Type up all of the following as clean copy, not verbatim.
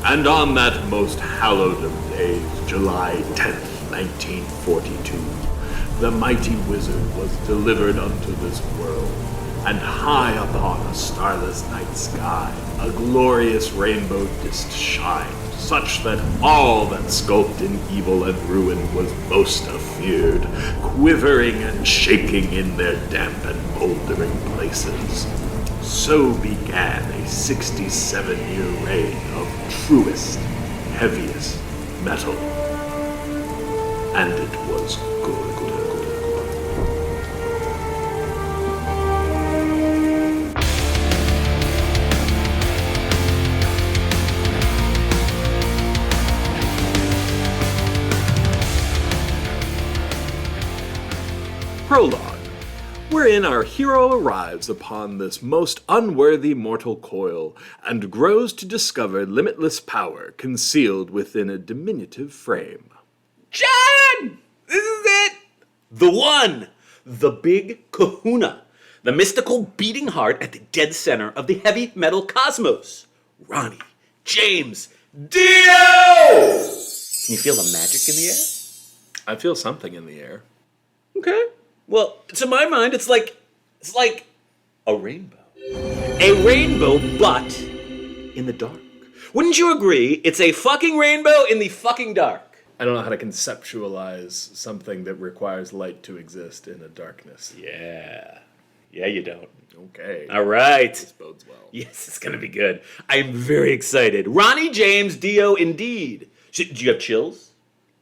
And on that most hallowed of days, July 10th, 1942, the mighty wizard was delivered unto this world, and high upon a starless night sky, a glorious rainbow disk shined, such that all that skulked in evil and ruin was most afeared, quivering and shaking in their damp and mouldering places. So began a 67-year reign of truest, heaviest metal. And it was good. Prologue, wherein our hero arrives upon this most unworthy mortal coil and grows to discover limitless power concealed within a diminutive frame. John! This is it! The one! The big kahuna. The mystical beating heart at the dead center of the heavy metal cosmos. Ronnie James Dio! Can you feel the magic in the air? I feel something in the air. Okay. Well, to my mind, it's like a rainbow. A rainbow, but in the dark. Wouldn't you agree? It's a fucking rainbow in the fucking dark. I don't know how to conceptualize something that requires light to exist in a darkness. Yeah. Yeah, you don't. Okay. All right. This bodes well. Yes, it's going to be good. I'm very excited. Ronnie James Dio, indeed. Do you have chills?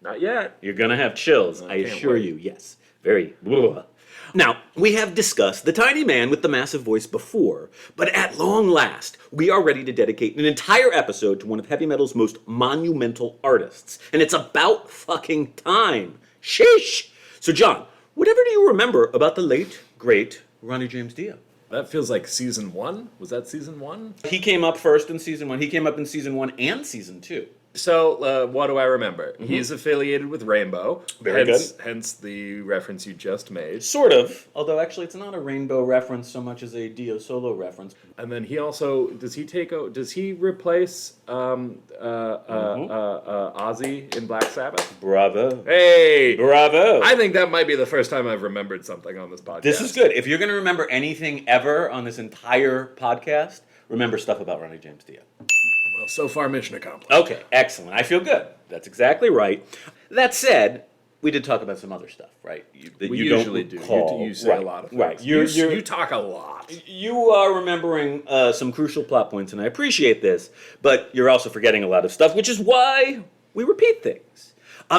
Not yet. You're going to have chills, I assure you. Yes. Very. Blah. Now, we have discussed the tiny man with the massive voice before, but at long last, we are ready to dedicate an entire episode to one of heavy metal's most monumental artists. And it's about fucking time. Sheesh! So, John, whatever do you remember about the late, great Ronnie James Dio? That feels like season 1. Was that season 1? He came up first in season 1. He came up in season 1 and season 2. So, what do I remember? Mm-hmm. He's affiliated with Rainbow. Very good. Hence the reference you just made. Sort of. Although, actually, it's not a Rainbow reference so much as a Dio solo reference. And then he also, does he replace Ozzy in Black Sabbath? Bravo. Hey! Bravo. I think that might be the first time I've remembered something on this podcast. This is good. If you're going to remember anything ever on this entire podcast, remember stuff about Ronnie James Dio. Well, so far, mission accomplished. Okay, excellent. I feel good. That's exactly right. That said, we did talk about some other stuff, right? We usually do. You say a lot of things. Right. You talk a lot. You are remembering some crucial plot points, and I appreciate this, but you're also forgetting a lot of stuff, which is why we repeat things.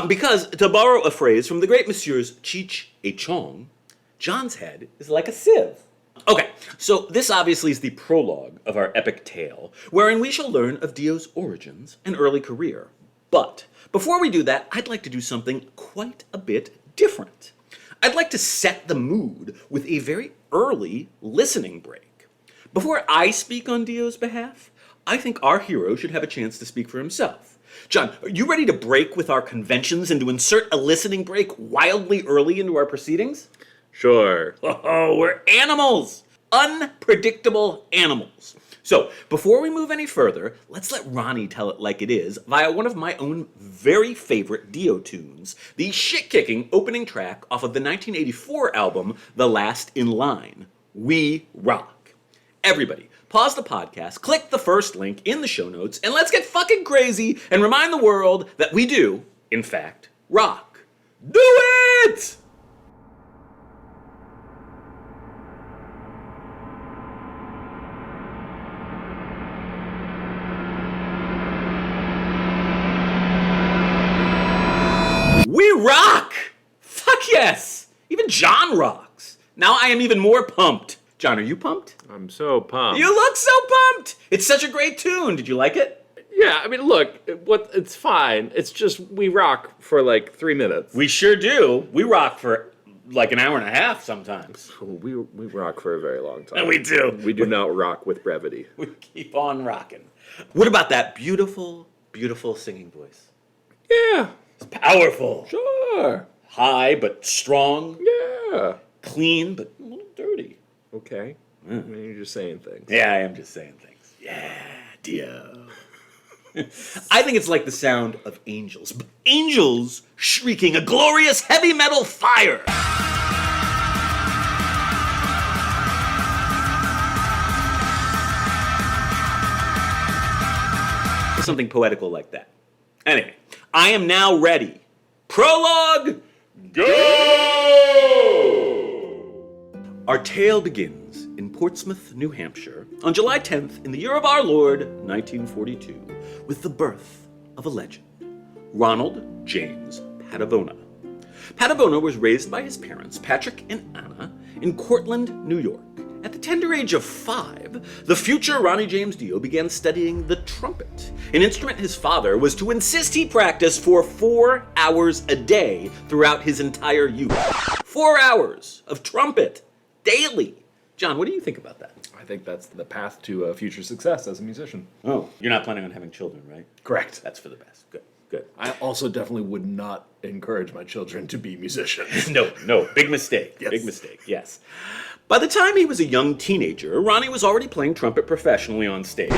Because, to borrow a phrase from the great Messieurs Cheech et Chong, John's head is like a sieve. Okay, so this obviously is the prologue of our epic tale, wherein we shall learn of Dio's origins and early career. But before we do that, I'd like to do something quite a bit different. I'd like to set the mood with a very early listening break. Before I speak on Dio's behalf, I think our hero should have a chance to speak for himself. John, are you ready to break with our conventions and to insert a listening break wildly early into our proceedings? Sure. Oh, we're animals! Unpredictable animals. So, before we move any further, let's let Ronnie tell it like it is via one of my own very favorite Dio tunes, the shit-kicking opening track off of the 1984 album, The Last in Line, We Rock. Everybody, pause the podcast, click the first link in the show notes, and let's get fucking crazy and remind the world that we do, in fact, rock. Do it! We rock! Fuck yes! Even John rocks. Now I am even more pumped. John, are you pumped? I'm so pumped. You look so pumped! It's such a great tune. Did you like it? Yeah, I mean, look, it's fine. It's just we rock for like 3 minutes. We sure do. We rock for like an hour and a half sometimes. We rock for a very long time. And we do. We do not rock with brevity. We keep on rocking. What about that beautiful, beautiful singing voice? Yeah. It's powerful. Sure. High but strong. Yeah. Clean but a little dirty. Okay. I mean, you're just saying things. Yeah, I am just saying things. Yeah, Dio. I think it's like the sound of angels. Angels shrieking a glorious heavy metal fire. Something poetical like that. Anyway, I am now ready. Prologue, go! Our tale begins in Portsmouth, New Hampshire, on July 10th in the year of our Lord, 1942, with the birth of a legend, Ronald James Dio. Dio was raised by his parents, Patrick and Anna, in Cortland, New York. At the tender age of 5, the future Ronnie James Dio began studying the trumpet, an instrument his father was to insist he practice for 4 hours a day throughout his entire youth. 4 hours of trumpet daily. John, what do you think about that? I think that's the path to future success as a musician. Oh, you're not planning on having children, right? Correct. That's for the best. Good, good. I also definitely would not encourage my children to be musicians. No, big mistake. Yes. Big mistake, yes. By the time he was a young teenager, Ronnie was already playing trumpet professionally on stage.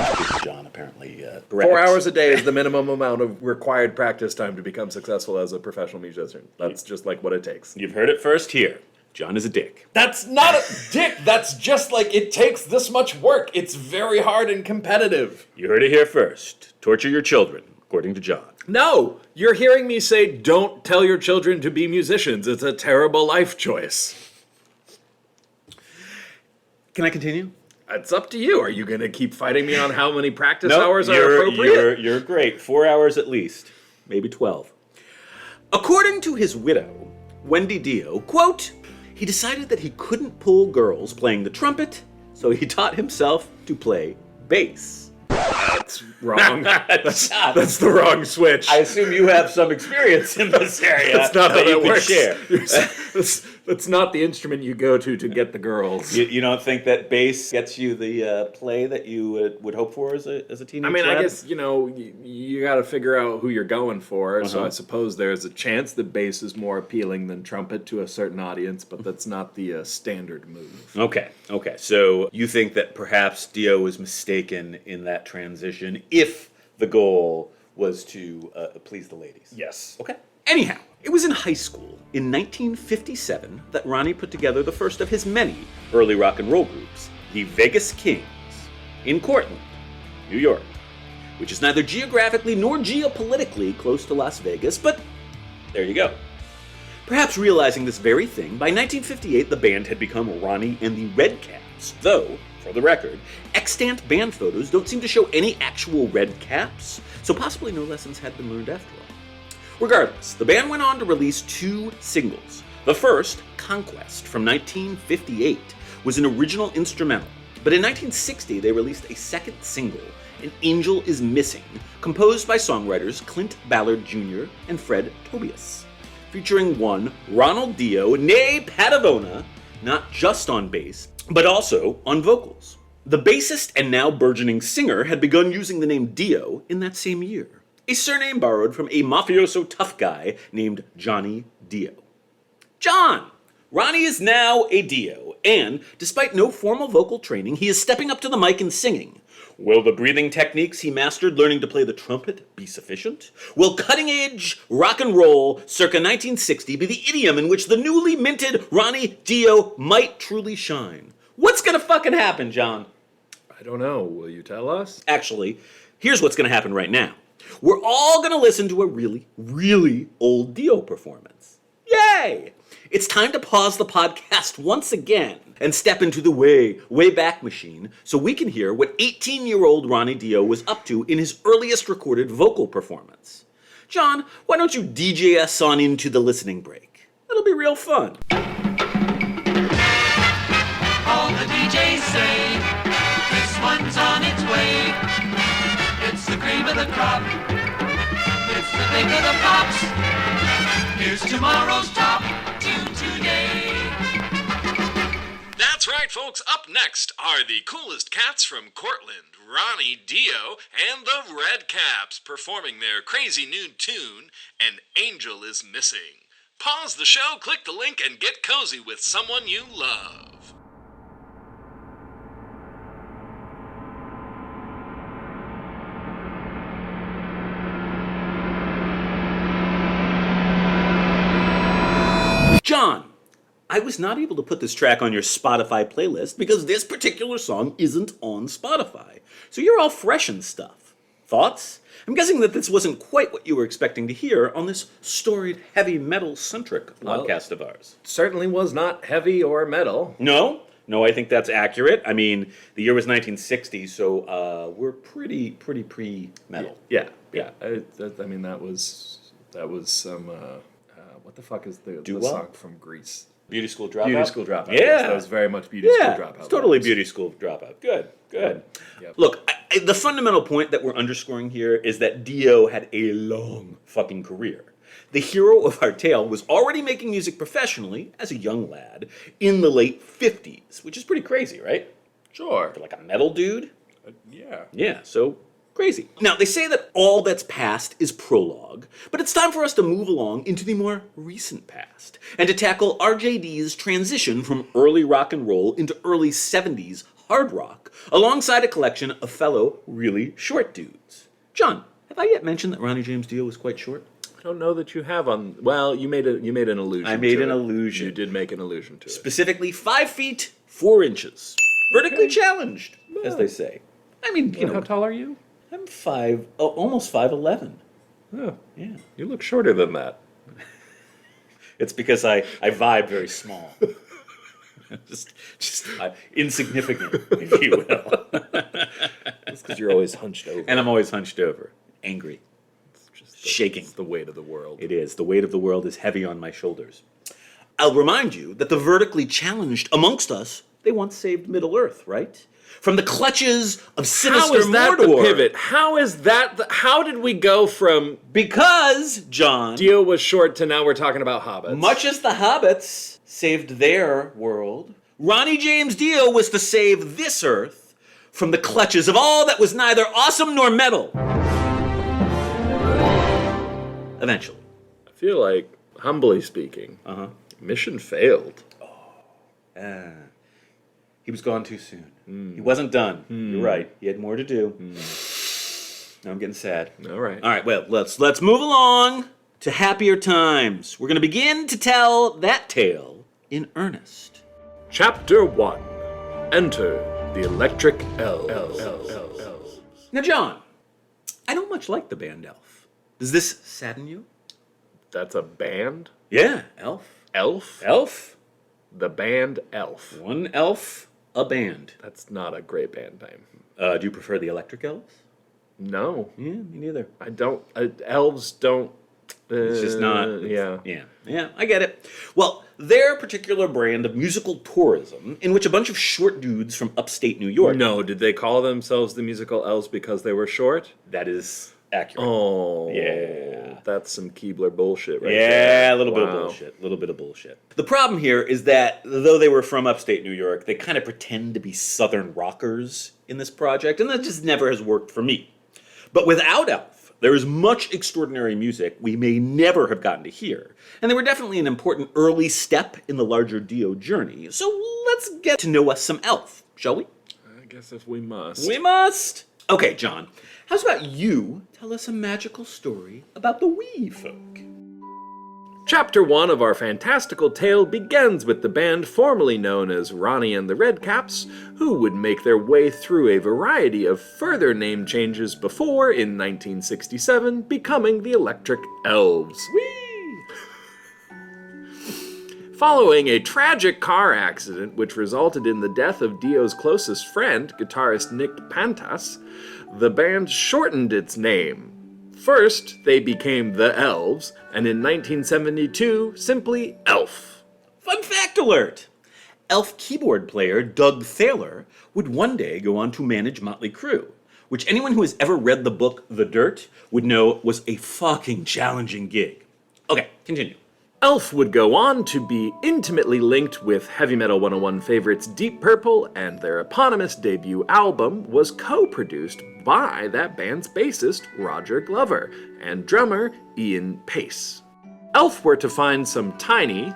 John apparently 4 hours a day is the minimum amount of required practice time to become successful as a professional musician. That's just like what it takes. You've heard it first here. John is a dick. That's not a dick. That's just like it takes this much work. It's very hard and competitive. You heard it here first. Torture your children, according to John. No, you're hearing me say don't tell your children to be musicians. It's a terrible life choice. Can I continue? It's up to you. Are you going to keep fighting me on how many practice Nope, hours are appropriate? You're great. 4 hours at least. Maybe 12. According to his widow, Wendy Dio, quote, he decided that he couldn't pull girls playing the trumpet, so he taught himself to play bass. That's wrong. That's the wrong switch. I assume you have some experience in this area. That's not how you that works. Share. That's not the instrument you go to get the girls. You don't think that bass gets you the play that you would hope for as a teenager? I mean, I guess, you got to figure out who you're going for. So I suppose there's a chance that bass is more appealing than trumpet to a certain audience, but that's not the standard move. Okay. So you think that perhaps Dio was mistaken in that transition if the goal was to please the ladies? Yes. Okay. Anyhow, it was in high school in 1957 that Ronnie put together the first of his many early rock and roll groups, the Vegas Kings, in Cortland, New York, which is neither geographically nor geopolitically close to Las Vegas, but there you go. Perhaps realizing this very thing, by 1958 the band had become Ronnie and the Red Caps, though, for the record, extant band photos don't seem to show any actual red caps, so possibly no lessons had been learned after all. Regardless, the band went on to release 2 singles. The first, Conquest, from 1958, was an original instrumental, but in 1960 they released a second single, An Angel is Missing, composed by songwriters Clint Ballard Jr. and Fred Tobias, featuring one Ronald Dio, nay Dio, not just on bass, but also on vocals. The bassist and now burgeoning singer had begun using the name Dio in that same year, a surname borrowed from a mafioso tough guy named Johnny Dio. John! Ronnie is now a Dio, and despite no formal vocal training, he is stepping up to the mic and singing. Will the breathing techniques he mastered learning to play the trumpet be sufficient? Will cutting-edge rock and roll circa 1960 be the idiom in which the newly minted Ronnie Dio might truly shine? What's gonna fucking happen, John? I don't know. Will you tell us? Actually, here's what's gonna happen right now. We're all gonna listen to a really, really old Dio performance. Yay! It's time to pause the podcast once again and step into the way back machine so we can hear what 18-year-old Ronnie Dio was up to in his earliest recorded vocal performance. John, why don't you DJ us on into the listening break? It'll be real fun. All the DJs say this one's on its way. It's the cream of the crop. It's the pick of the pops. Here's tomorrow's top tune today. That's right, folks. Up next are the coolest cats from Cortland, Ronnie Dio and the Red Caps, performing their crazy new tune, An Angel is Missing. Pause the show, click the link, and get cozy with someone you love. I was not able to put this track on your Spotify playlist because this particular song isn't on Spotify. So you're all fresh and stuff. Thoughts? I'm guessing that this wasn't quite what you were expecting to hear on this storied heavy metal-centric podcast of ours. Certainly was not heavy or metal. No, I think that's accurate. I mean, the year was 1960, so we're pretty pre-metal. Yeah. I mean, that was some. What the fuck is the song from Greece? Beauty School Dropout? Beauty School Dropout. Yeah. Yes, that was very much Beauty School Dropout. It's totally Beauty School Dropout. Good. Yep. Look, the fundamental point that we're underscoring here is that Dio had a long fucking career. The hero of our tale was already making music professionally as a young lad in the late 50s, which is pretty crazy, right? Sure. For like a metal dude? Yeah. Yeah, so crazy. Now, they say that all that's past is prologue, but it's time for us to move along into the more recent past and to tackle RJD's transition from early rock and roll into early 70s hard rock alongside a collection of fellow really short dudes. John, have I yet mentioned that Ronnie James Dio was quite short? I don't know that you have on. Well, you made an allusion. I made to an it. allusion. You did make an allusion to it. Specifically 5 feet 4 inches. Vertically challenged, as they say. I mean, you know, how tall are you? I'm almost 5'11". Oh, Yeah. you look shorter than that. It's because I vibe very small. just insignificant, if you will. It's because you're always hunched over. And I'm always hunched over, angry, shaking. It's the weight of the world. It is. The weight of the world is heavy on my shoulders. I'll remind you that the vertically challenged amongst us, they once saved Middle-earth, right? From the clutches of sinister How is that Mordor. the pivot? How is that? How did we go from Because, John, Dio was short to now we're talking about hobbits? much as the hobbits saved their world, Ronnie James Dio was to save this earth from the clutches of all that was neither awesome nor metal. Eventually. I feel like, humbly speaking, mission failed. He was gone too soon. He wasn't done. You're right. He had more to do. Now I'm getting sad. All right. All right, well, let's move along to happier times. We're going to begin to tell that tale in earnest. Chapter 1. Enter the Electric Elves. Now, John, I don't much like the band Elf. Does this sadden you? That's a band? Yeah, Elf. Elf? Elf? The band Elf. One elf, a band. That's not a great band name. Do you prefer the Electric Elves? No. Yeah, me neither. I don't. Elves don't. It's just not. Yeah. Yeah, I get it. Well, their particular brand of musical tourism, in which a bunch of short dudes from upstate New York. No, did they call themselves the musical elves because they were short? That is accurate. Oh. Yeah. That's some Keebler bullshit right there. Yeah, a little bit of bullshit. A little bit of bullshit. The problem here is that though they were from upstate New York, they kind of pretend to be Southern rockers in this project, and that just never has worked for me. But without Elf, there is much extraordinary music we may never have gotten to hear, and they were definitely an important early step in the larger Dio journey. So let's get to know us some Elf, shall we? I guess if we must. We must! Okay, John, how's about you tell us a magical story about the wee folk? Chapter 1 of our fantastical tale begins with the band formerly known as Ronnie and the Redcaps, who would make their way through a variety of further name changes before, in 1967, becoming the Electric Elves. Whee! Following a tragic car accident which resulted in the death of Dio's closest friend, guitarist Nick Pantas, the band shortened its name. First, they became the Elves, and in 1972, simply Elf. Fun fact alert! Elf keyboard player Doug Thaler would one day go on to manage Motley Crue, which anyone who has ever read the book The Dirt would know was a fucking challenging gig. Okay, continue. Elf would go on to be intimately linked with Heavy Metal 101 favorites Deep Purple, and their eponymous debut album was co-produced by that band's bassist Roger Glover and drummer Ian Pace. Elf were to find some tiny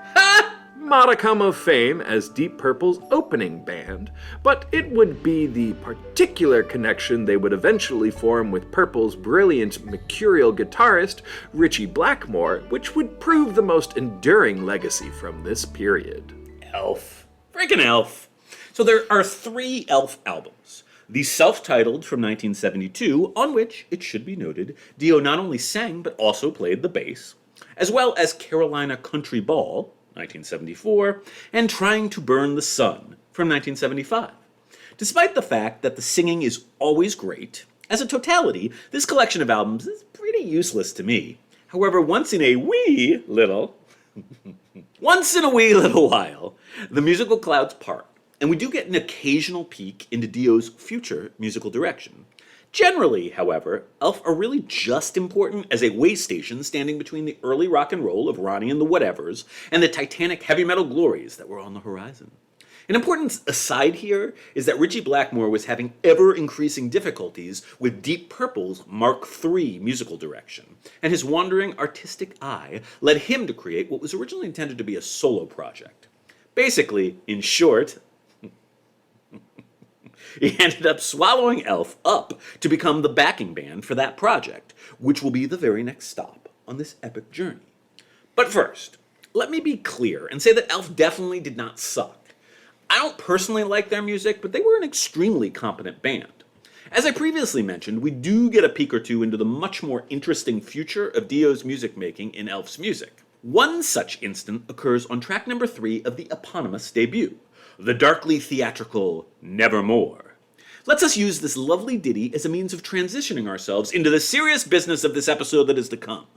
modicum of fame as Deep Purple's opening band, but it would be the particular connection they would eventually form with Purple's brilliant mercurial guitarist Ritchie Blackmore, which would prove the most enduring legacy from this period. Elf. Freaking Elf. So there are 3 Elf albums. The self-titled from 1972, on which, it should be noted, Dio not only sang but also played the bass, as well as Carolina Country Ball, 1974, and Trying to Burn the Sun, from 1975. Despite the fact that the singing is always great, as a totality, this collection of albums is pretty useless to me. However, once in a wee little while, the musical clouds part, and we do get an occasional peek into Dio's future musical direction. Generally, however, Elf are really just important as a way station standing between the early rock and roll of Ronnie and the Whatevers and the titanic heavy metal glories that were on the horizon. An important aside here is that Ritchie Blackmore was having ever-increasing difficulties with Deep Purple's Mark III musical direction, and his wandering artistic eye led him to create what was originally intended to be a solo project. Basically, in short, he ended up swallowing Elf up to become the backing band for that project, which will be the very next stop on this epic journey. But first, let me be clear and say that Elf definitely did not suck. I don't personally like their music, but they were an extremely competent band. As I previously mentioned, we do get a peek or two into the much more interesting future of Dio's music making in Elf's music. One such instant occurs on track number 3 of the eponymous debut, the darkly theatrical Nevermore. Let's us use this lovely ditty as a means of transitioning ourselves into the serious business of this episode that is to come.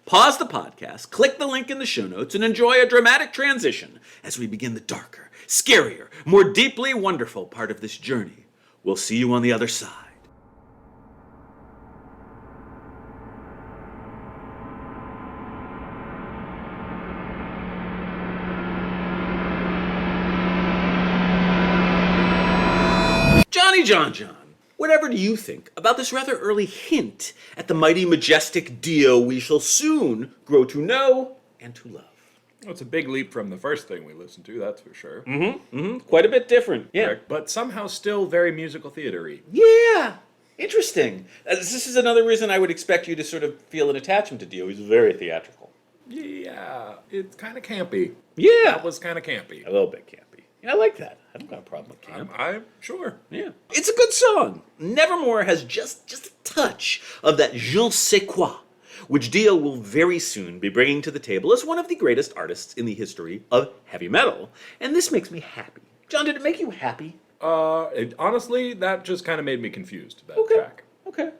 Pause the podcast, click the link in the show notes, and enjoy a dramatic transition as we begin the darker, scarier, more deeply wonderful part of this journey. We'll see you on the other side. John, whatever do you think about this rather early hint at the mighty, majestic Dio we shall soon grow to know and to love? Well, it's a big leap from the first thing we listened to, that's for sure. Quite a bit different. Yeah. Correct, but somehow still very musical theater-y. Yeah. Interesting. This is another reason I would expect you to sort of feel an attachment to Dio. He's very theatrical. Yeah, it's kind of campy. Yeah. That was kind of campy. A little bit campy. Yeah, I like that. I don't got a problem with camp. I'm sure. Yeah. It's a good song. Nevermore has just a touch of that je ne sais quoi, which Dio will very soon be bringing to the table as one of the greatest artists in the history of heavy metal. And this makes me happy. John, did it make you happy? Honestly, that just kind of made me confused, that track. Okay.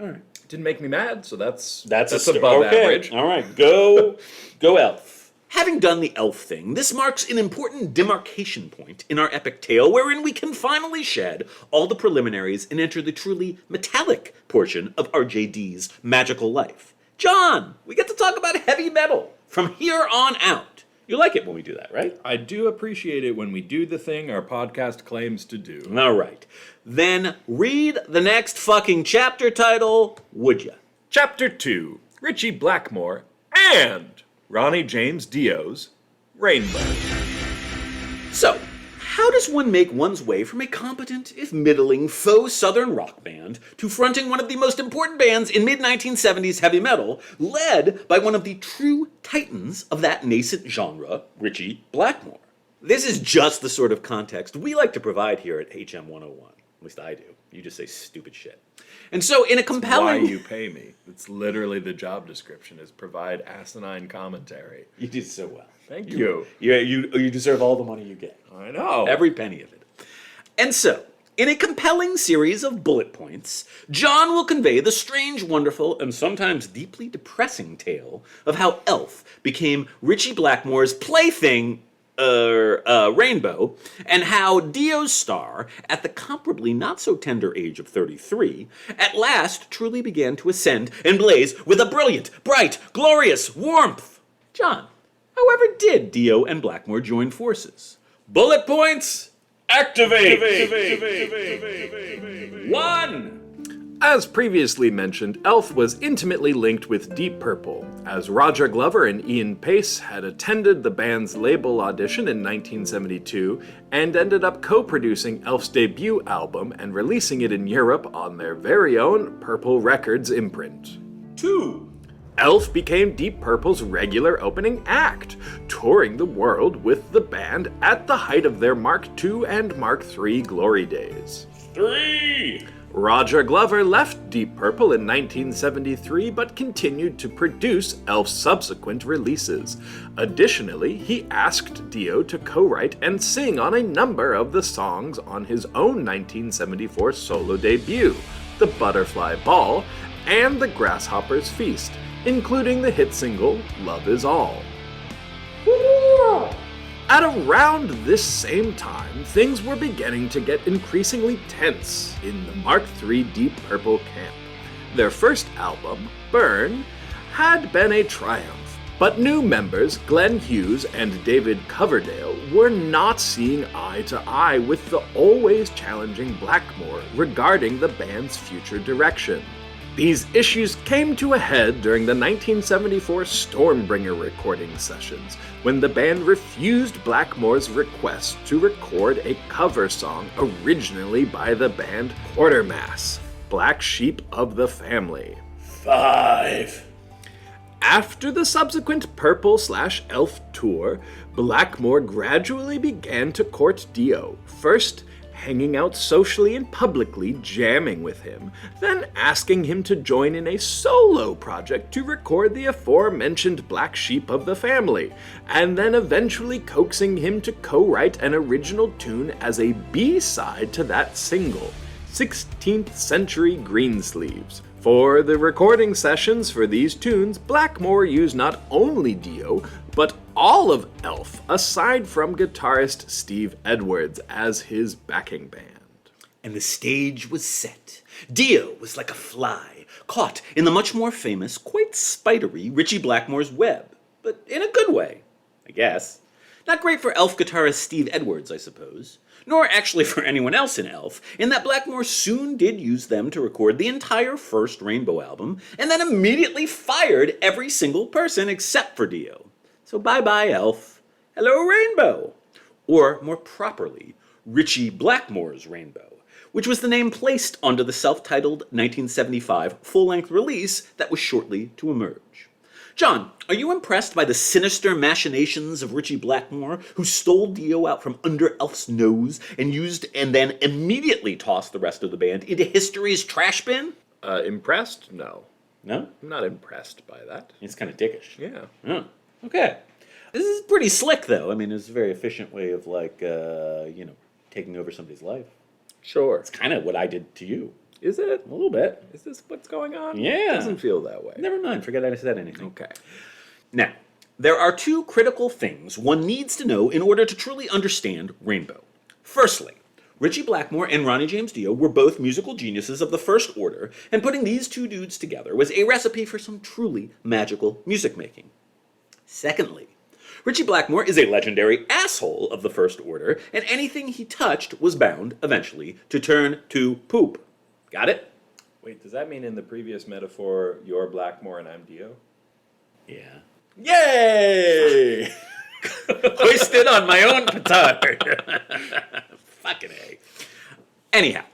All right. It didn't make me mad, so that's above above average. All right. Go Elf. Having done the Elf thing, this marks an important demarcation point in our epic tale wherein we can finally shed all the preliminaries and enter the truly metallic portion of RJD's magical life. John, we get to talk about heavy metal from here on out. You like it when we do that, right? I do appreciate it when we do the thing our podcast claims to do. All right. Then read the next fucking chapter title, would ya? Chapter 2, Ritchie Blackmore and Ronnie James Dio's Rainbow. So, how does one make one's way from a competent, if middling, faux southern rock band to fronting one of the most important bands in mid-1970s heavy metal, led by one of the true titans of that nascent genre, Ritchie Blackmore? This is just the sort of context we like to provide here at HM 101. At least I do. You just say stupid shit. And so in a compelling... Why you pay me. It's literally the job description, is provide asinine commentary. You did so well. Thank you. You deserve all the money you get. I know. Every penny of it. And so, in a compelling series of bullet points, John will convey the strange, wonderful, and sometimes deeply depressing tale of how Elf became Ritchie Blackmore's plaything, Rainbow, and how Dio's star, at the comparably not-so-tender age of 33, at last truly began to ascend and blaze with a brilliant, bright, glorious warmth. John, however did Dio and Blackmore join forces? Bullet points, activate! 1! As previously mentioned, Elf was intimately linked with Deep Purple, as Roger Glover and Ian Pace had attended the band's label audition in 1972 and ended up co-producing Elf's debut album and releasing it in Europe on their very own Purple Records imprint. 2. Elf became Deep Purple's regular opening act, touring the world with the band at the height of their Mark II and Mark III glory days. 3! Roger Glover left Deep Purple in 1973 but continued to produce Elf's subsequent releases. Additionally, he asked Dio to co-write and sing on a number of the songs on his own 1974 solo debut, The Butterfly Ball and The Grasshopper's Feast, including the hit single Love Is All. At around this same time, things were beginning to get increasingly tense in the Mark III Deep Purple camp. Their first album, Burn, had been a triumph, but new members Glenn Hughes and David Coverdale were not seeing eye to eye with the always challenging Blackmore regarding the band's future direction. These issues came to a head during the 1974 Stormbringer recording sessions, when the band refused Blackmore's request to record a cover song originally by the band Quartermass, Black Sheep of the Family. 5. After the subsequent Purple/Elf tour, Blackmore gradually began to court Dio, first hanging out socially and publicly jamming with him, then asking him to join in a solo project to record the aforementioned Black Sheep of the Family, and then eventually coaxing him to co-write an original tune as a B-side to that single, 16th Century Greensleeves. For the recording sessions for these tunes, Blackmore used not only Dio, but all of Elf, aside from guitarist Steve Edwards, as his backing band. And the stage was set. Dio was like a fly, caught in the much more famous, quite spidery Ritchie Blackmore's web. But in a good way, I guess. Not great for Elf guitarist Steve Edwards, I suppose. Nor actually for anyone else in Elf, in that Blackmore soon did use them to record the entire first Rainbow album, and then immediately fired every single person except for Dio. So bye-bye, Elf. Hello, Rainbow. Or, more properly, Ritchie Blackmore's Rainbow, which was the name placed onto the self-titled 1975 full-length release that was shortly to emerge. John, are you impressed by the sinister machinations of Ritchie Blackmore, who stole Dio out from under Elf's nose and used and then immediately tossed the rest of the band into history's trash bin? Impressed? No. No? I'm not impressed by that. It's kind of dickish. Yeah. Oh, okay. This is pretty slick, though. I mean, it's a very efficient way of, taking over somebody's life. Sure. It's kind of what I did to you. Is it? A little bit. Is this what's going on? Yeah. It doesn't feel that way. Never mind. Forget I said anything. Okay. Now, there are two critical things one needs to know in order to truly understand Rainbow. Firstly, Ritchie Blackmore and Ronnie James Dio were both musical geniuses of the first order, and putting these two dudes together was a recipe for some truly magical music making. Secondly, Ritchie Blackmore is a legendary asshole of the first order, and anything he touched was bound, eventually, to turn to poop. Got it? Wait, does that mean in the previous metaphor, you're Blackmore and I'm Dio? Yeah. Yay! Hoisted on my own petard. Fucking A. Anyhow,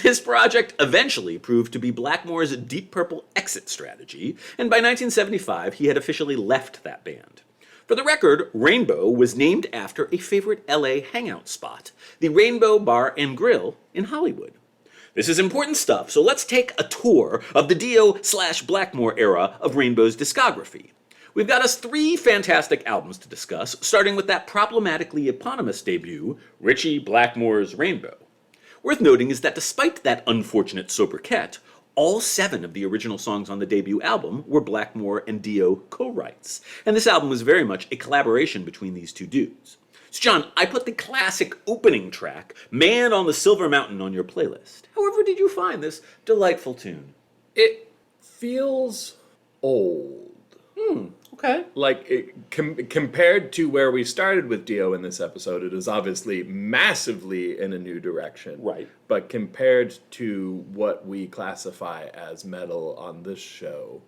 this project eventually proved to be Blackmore's Deep Purple exit strategy, and by 1975 he had officially left that band. For the record, Rainbow was named after a favorite LA hangout spot, the Rainbow Bar and Grill in Hollywood. This is important stuff, so let's take a tour of the Dio/Blackmore era of Rainbow's discography. We've got us 3 fantastic albums to discuss, starting with that problematically eponymous debut, Ritchie Blackmore's Rainbow. Worth noting is that despite that unfortunate sobriquet, all 7 of the original songs on the debut album were Blackmore and Dio co-writes, and this album was very much a collaboration between these two dudes. So John, I put the classic opening track, Man on the Silver Mountain, on your playlist. However did you find this delightful tune? It feels old. Okay. Like, compared to where we started with Dio in this episode, it is obviously massively in a new direction. Right. But compared to what we classify as metal on this show,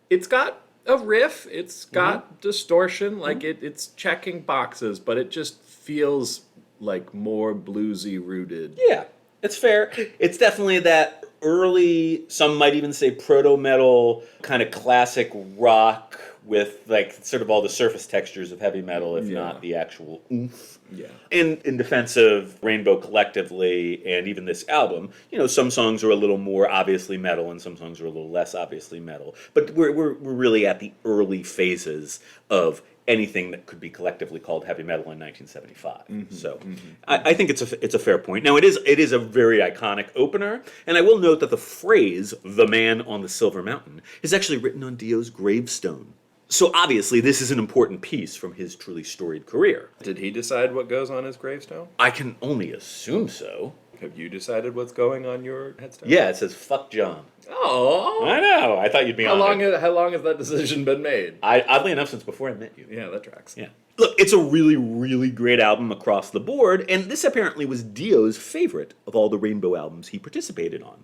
it's got a riff, it's got distortion, like it's checking boxes, but it just feels like more bluesy rooted. Yeah, it's fair. It's definitely that early, some might even say proto-metal, kind of classic rock with like sort of all the surface textures of heavy metal, if not the actual oomph. Yeah. In defense of Rainbow collectively and even this album, some songs are a little more obviously metal and some songs are a little less obviously metal. But we're really at the early phases of anything that could be collectively called heavy metal in 1975. I think it's a fair point. Now it is a very iconic opener, and I will note that the phrase "the man on the silver mountain" is actually written on Dio's gravestone. So obviously this is an important piece from his truly storied career. Did he decide what goes on his gravestone? I can only assume so. Have you decided what's going on your headstone? Yeah, it says "fuck John." Oh, I know. I thought you'd be how on it. How long has that decision been made? Oddly enough, since before I met you. Yeah, that tracks. Yeah. Look, it's a really, really great album across the board, and this apparently was Dio's favorite of all the Rainbow albums he participated on.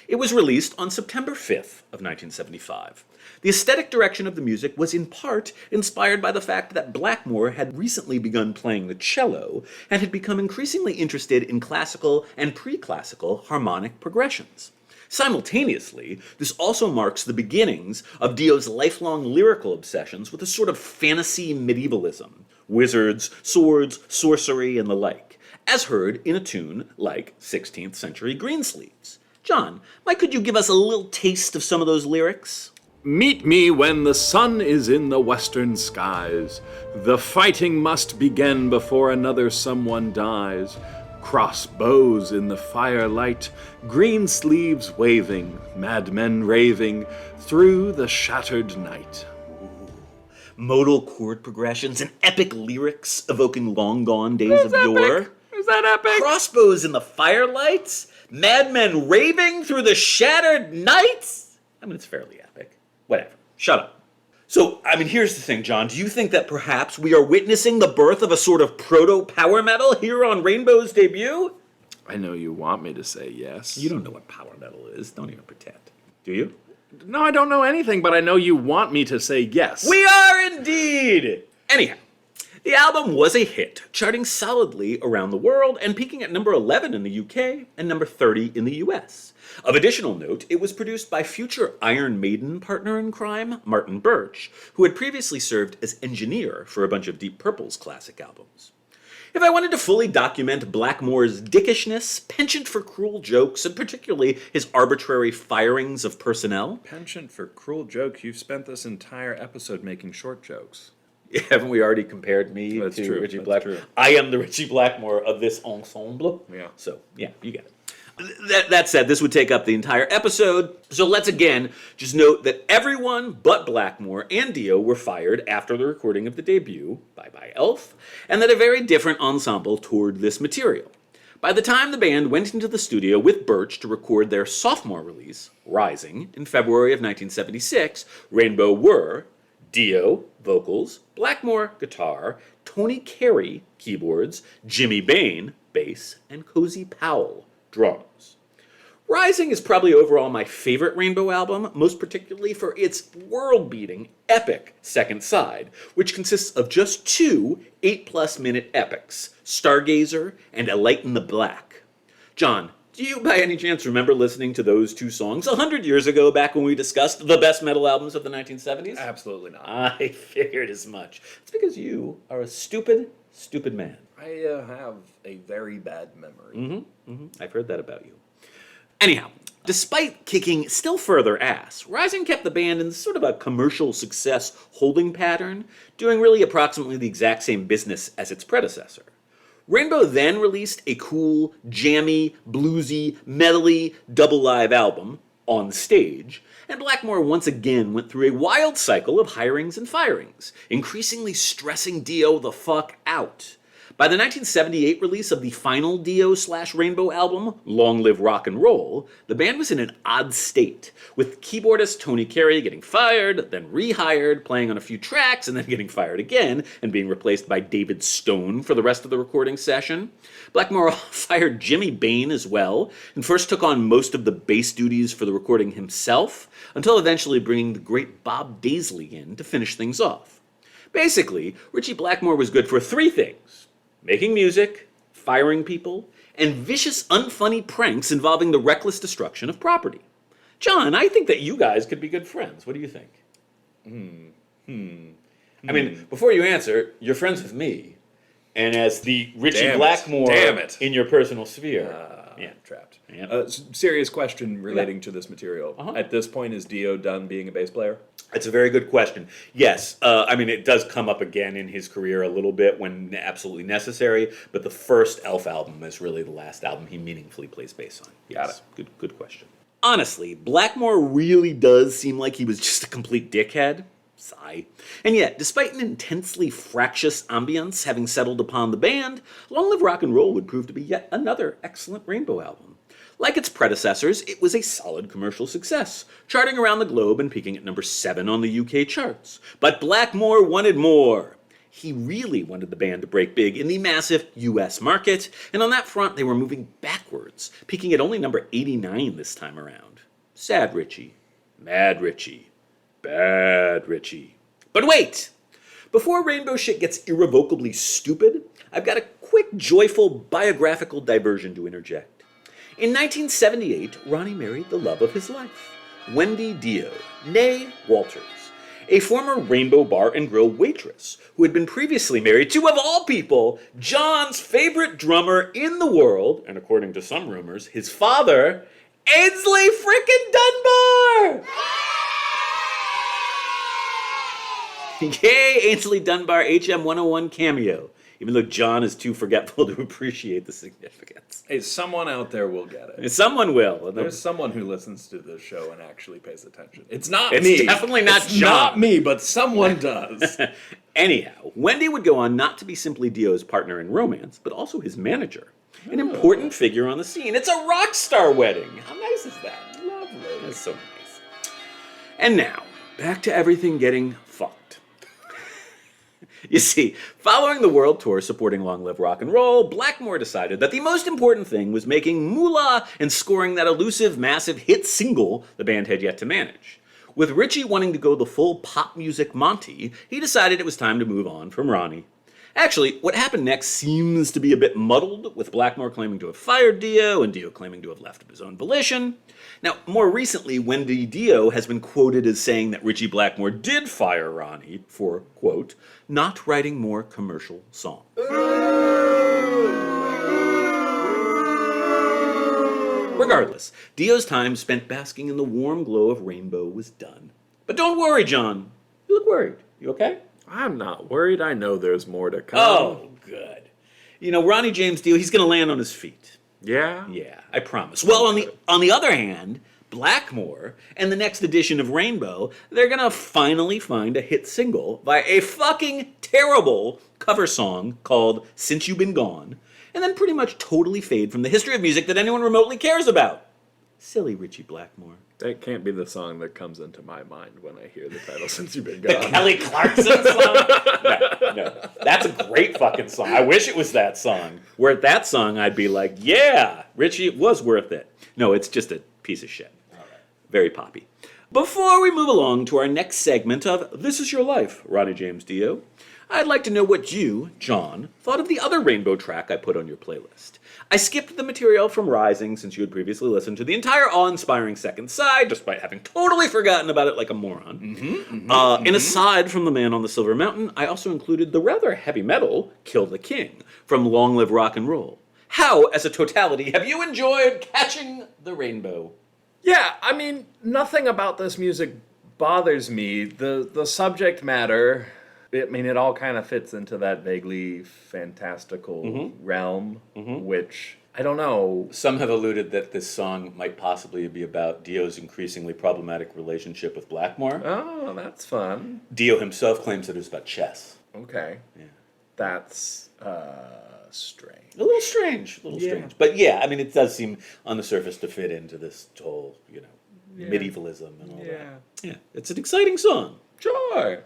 It was released on September 5th of 1975. The aesthetic direction of the music was in part inspired by the fact that Blackmore had recently begun playing the cello and had become increasingly interested in classical and pre-classical harmonic progressions. Simultaneously, this also marks the beginnings of Dio's lifelong lyrical obsessions with a sort of fantasy medievalism, wizards, swords, sorcery, and the like, as heard in a tune like 16th Century Greensleeves. John, could you give us a little taste of some of those lyrics? Meet me when the sun is in the western skies. The fighting must begin before another someone dies. Crossbows in the firelight, green sleeves waving, madmen raving through the shattered night. Modal chord progressions and epic lyrics evoking long-gone days of yore. Is that epic? Crossbows in the firelights? Madmen raving through the shattered nights? It's fairly epic. Whatever. Shut up. So, here's the thing, John. Do you think that perhaps we are witnessing the birth of a sort of proto-power metal here on Rainbow's debut? I know you want me to say yes. You don't know what power metal is. Don't even pretend. Do you? No, I don't know anything, but I know you want me to say yes. We are indeed! Anyhow, the album was a hit, charting solidly around the world and peaking at number 11 in the UK and number 30 in the US. Of additional note, it was produced by future Iron Maiden partner in crime, Martin Birch, who had previously served as engineer for a bunch of Deep Purple's classic albums. If I wanted to fully document Blackmore's dickishness, penchant for cruel jokes, and particularly his arbitrary firings of personnel... Penchant for cruel jokes? You've spent this entire episode making short jokes. Haven't we already compared me That's to true. Richie That's Blackmore? true. I am the Richie Blackmore of this ensemble. Yeah. So, yeah, you get it. That said, this would take up the entire episode, so let's again just note that everyone but Blackmore and Dio were fired after the recording of the debut, Bye Bye Elf, and that a very different ensemble toured this material. By the time the band went into the studio with Birch to record their sophomore release, Rising, in February of 1976, Rainbow were Dio, vocals, Blackmore, guitar, Tony Carey, keyboards, Jimmy Bain, bass, and Cozy Powell, drums. Rising is probably overall my favorite Rainbow album, most particularly for its world-beating, epic second side, which consists of just two 8+ minute epics, Stargazer and A Light in the Black. John, do you by any chance remember listening to those two songs 100 years ago, back when we discussed the best metal albums of the 1970s? Absolutely not. I figured as much. It's because you are a stupid, stupid man. I have a very bad memory. I've heard that about you. Anyhow, despite kicking still further ass, Rising kept the band in sort of a commercial success holding pattern, doing really approximately the exact same business as its predecessor. Rainbow then released a cool, jammy, bluesy, metally double live album, On Stage, and Blackmore once again went through a wild cycle of hirings and firings, increasingly stressing Dio the fuck out. By the 1978 release of the final Dio/Rainbow album, Long Live Rock and Roll, the band was in an odd state, with keyboardist Tony Carey getting fired, then rehired, playing on a few tracks, and then getting fired again, and being replaced by David Stone for the rest of the recording session. Blackmore fired Jimmy Bain as well, and first took on most of the bass duties for the recording himself, until eventually bringing the great Bob Daisley in to finish things off. Basically, Richie Blackmore was good for three things: making music, firing people, and vicious, unfunny pranks involving the reckless destruction of property. John, I think that you guys could be good friends. What do you think? I mean, before you answer, you're friends with me, and as the Richie Blackmore in your personal sphere. Trapped. Yeah. Serious question relating to this material. At this point, is Dio done being a bass player? It's a very good question. Yes, I mean, it does come up again in his career a little bit when absolutely necessary, but the first Elf album is really the last album he meaningfully plays bass on. Yes. Got it. Good question. Honestly, Blackmore really does seem like he was just a complete dickhead. Sigh. And yet, despite an intensely fractious ambience having settled upon the band, Long Live Rock and Roll would prove to be yet another excellent Rainbow album. Like its predecessors, it was a solid commercial success, charting around the globe and peaking at number 7 on the UK charts. But Blackmore wanted more. He really wanted the band to break big in the massive US market, and on that front they were moving backwards, peaking at only number 89 this time around. Sad Richie. Mad Richie. Bad Richie. But wait! Before Rainbow shit gets irrevocably stupid, I've got a quick, joyful, biographical diversion to interject. In 1978, Ronnie married the love of his life, Wendy Dio, née Walters, a former Rainbow Bar and Grill waitress who had been previously married to, of all people, John's favorite drummer in the world, and according to some rumors, his father, Ainsley frickin' Dunbar! Yay, Ainsley Dunbar HM 101 cameo, even though John is too forgetful to appreciate the significance. Hey, someone out there will get it. Someone will. There's someone who listens to this show and actually pays attention. It's me. It's definitely not it's John. Not me, but someone does. Anyhow, Wendy would go on not to be simply Dio's partner in romance, but also his manager. An important figure on the scene. It's a rock star wedding. How nice is that? Lovely. That's so nice. And now, back to everything getting fucked. You see, following the world tour supporting Long Live Rock and Roll, Blackmore decided that the most important thing was making moolah and scoring that elusive, massive hit single the band had yet to manage. With Richie wanting to go the full pop music Monty, he decided it was time to move on from Ronnie. Actually, what happened next seems to be a bit muddled, with Blackmore claiming to have fired Dio and Dio claiming to have left of his own volition. Now, more recently, Wendy Dio has been quoted as saying that Richie Blackmore did fire Ronnie for, quote, not writing more commercial songs. Regardless, Dio's time spent basking in the warm glow of Rainbow was done. But don't worry, John. You look worried. You okay? I'm not worried. I know there's more to come. Oh, good. You know, Ronnie James Dio, he's going to land on his feet. Yeah? Yeah, I promise. Well, on the other hand, Blackmore and the next edition of Rainbow, they're going to finally find a hit single by a fucking terrible cover song called Since You've Been Gone, and then pretty much totally fade from the history of music that anyone remotely cares about. Silly Richie Blackmore. That can't be the song that comes into my mind when I hear the title Since You've Been The Gone. Kelly Clarkson song? No. That's a great fucking song. I wish it was that song. Were it that song, I'd be like, yeah, Richie, it was worth it. No, it's just a piece of shit. Very poppy. Before we move along to our next segment of This Is Your Life, Ronnie James Dio, I'd like to know what you, John, thought of the other Rainbow track I put on your playlist. I skipped the material from Rising since you had previously listened to the entire awe-inspiring second side, despite having totally forgotten about it like a moron. And aside from The Man on the Silver Mountain, I also included the rather heavy metal Kill the King from Long Live Rock and Roll. How, as a totality, have you enjoyed catching the rainbow? Yeah, I mean, nothing about this music bothers me. The subject matter, I mean, it all kind of fits into that vaguely fantastical realm, which, I don't know. Some have alluded that this song might possibly be about Dio's increasingly problematic relationship with Blackmore. Oh, that's fun. Dio himself claims that it's about chess. Okay. Yeah. That's strange. A little strange. But yeah, I mean, it does seem on the surface to fit into this whole, medievalism and all that. Yeah, it's an exciting song. Sure.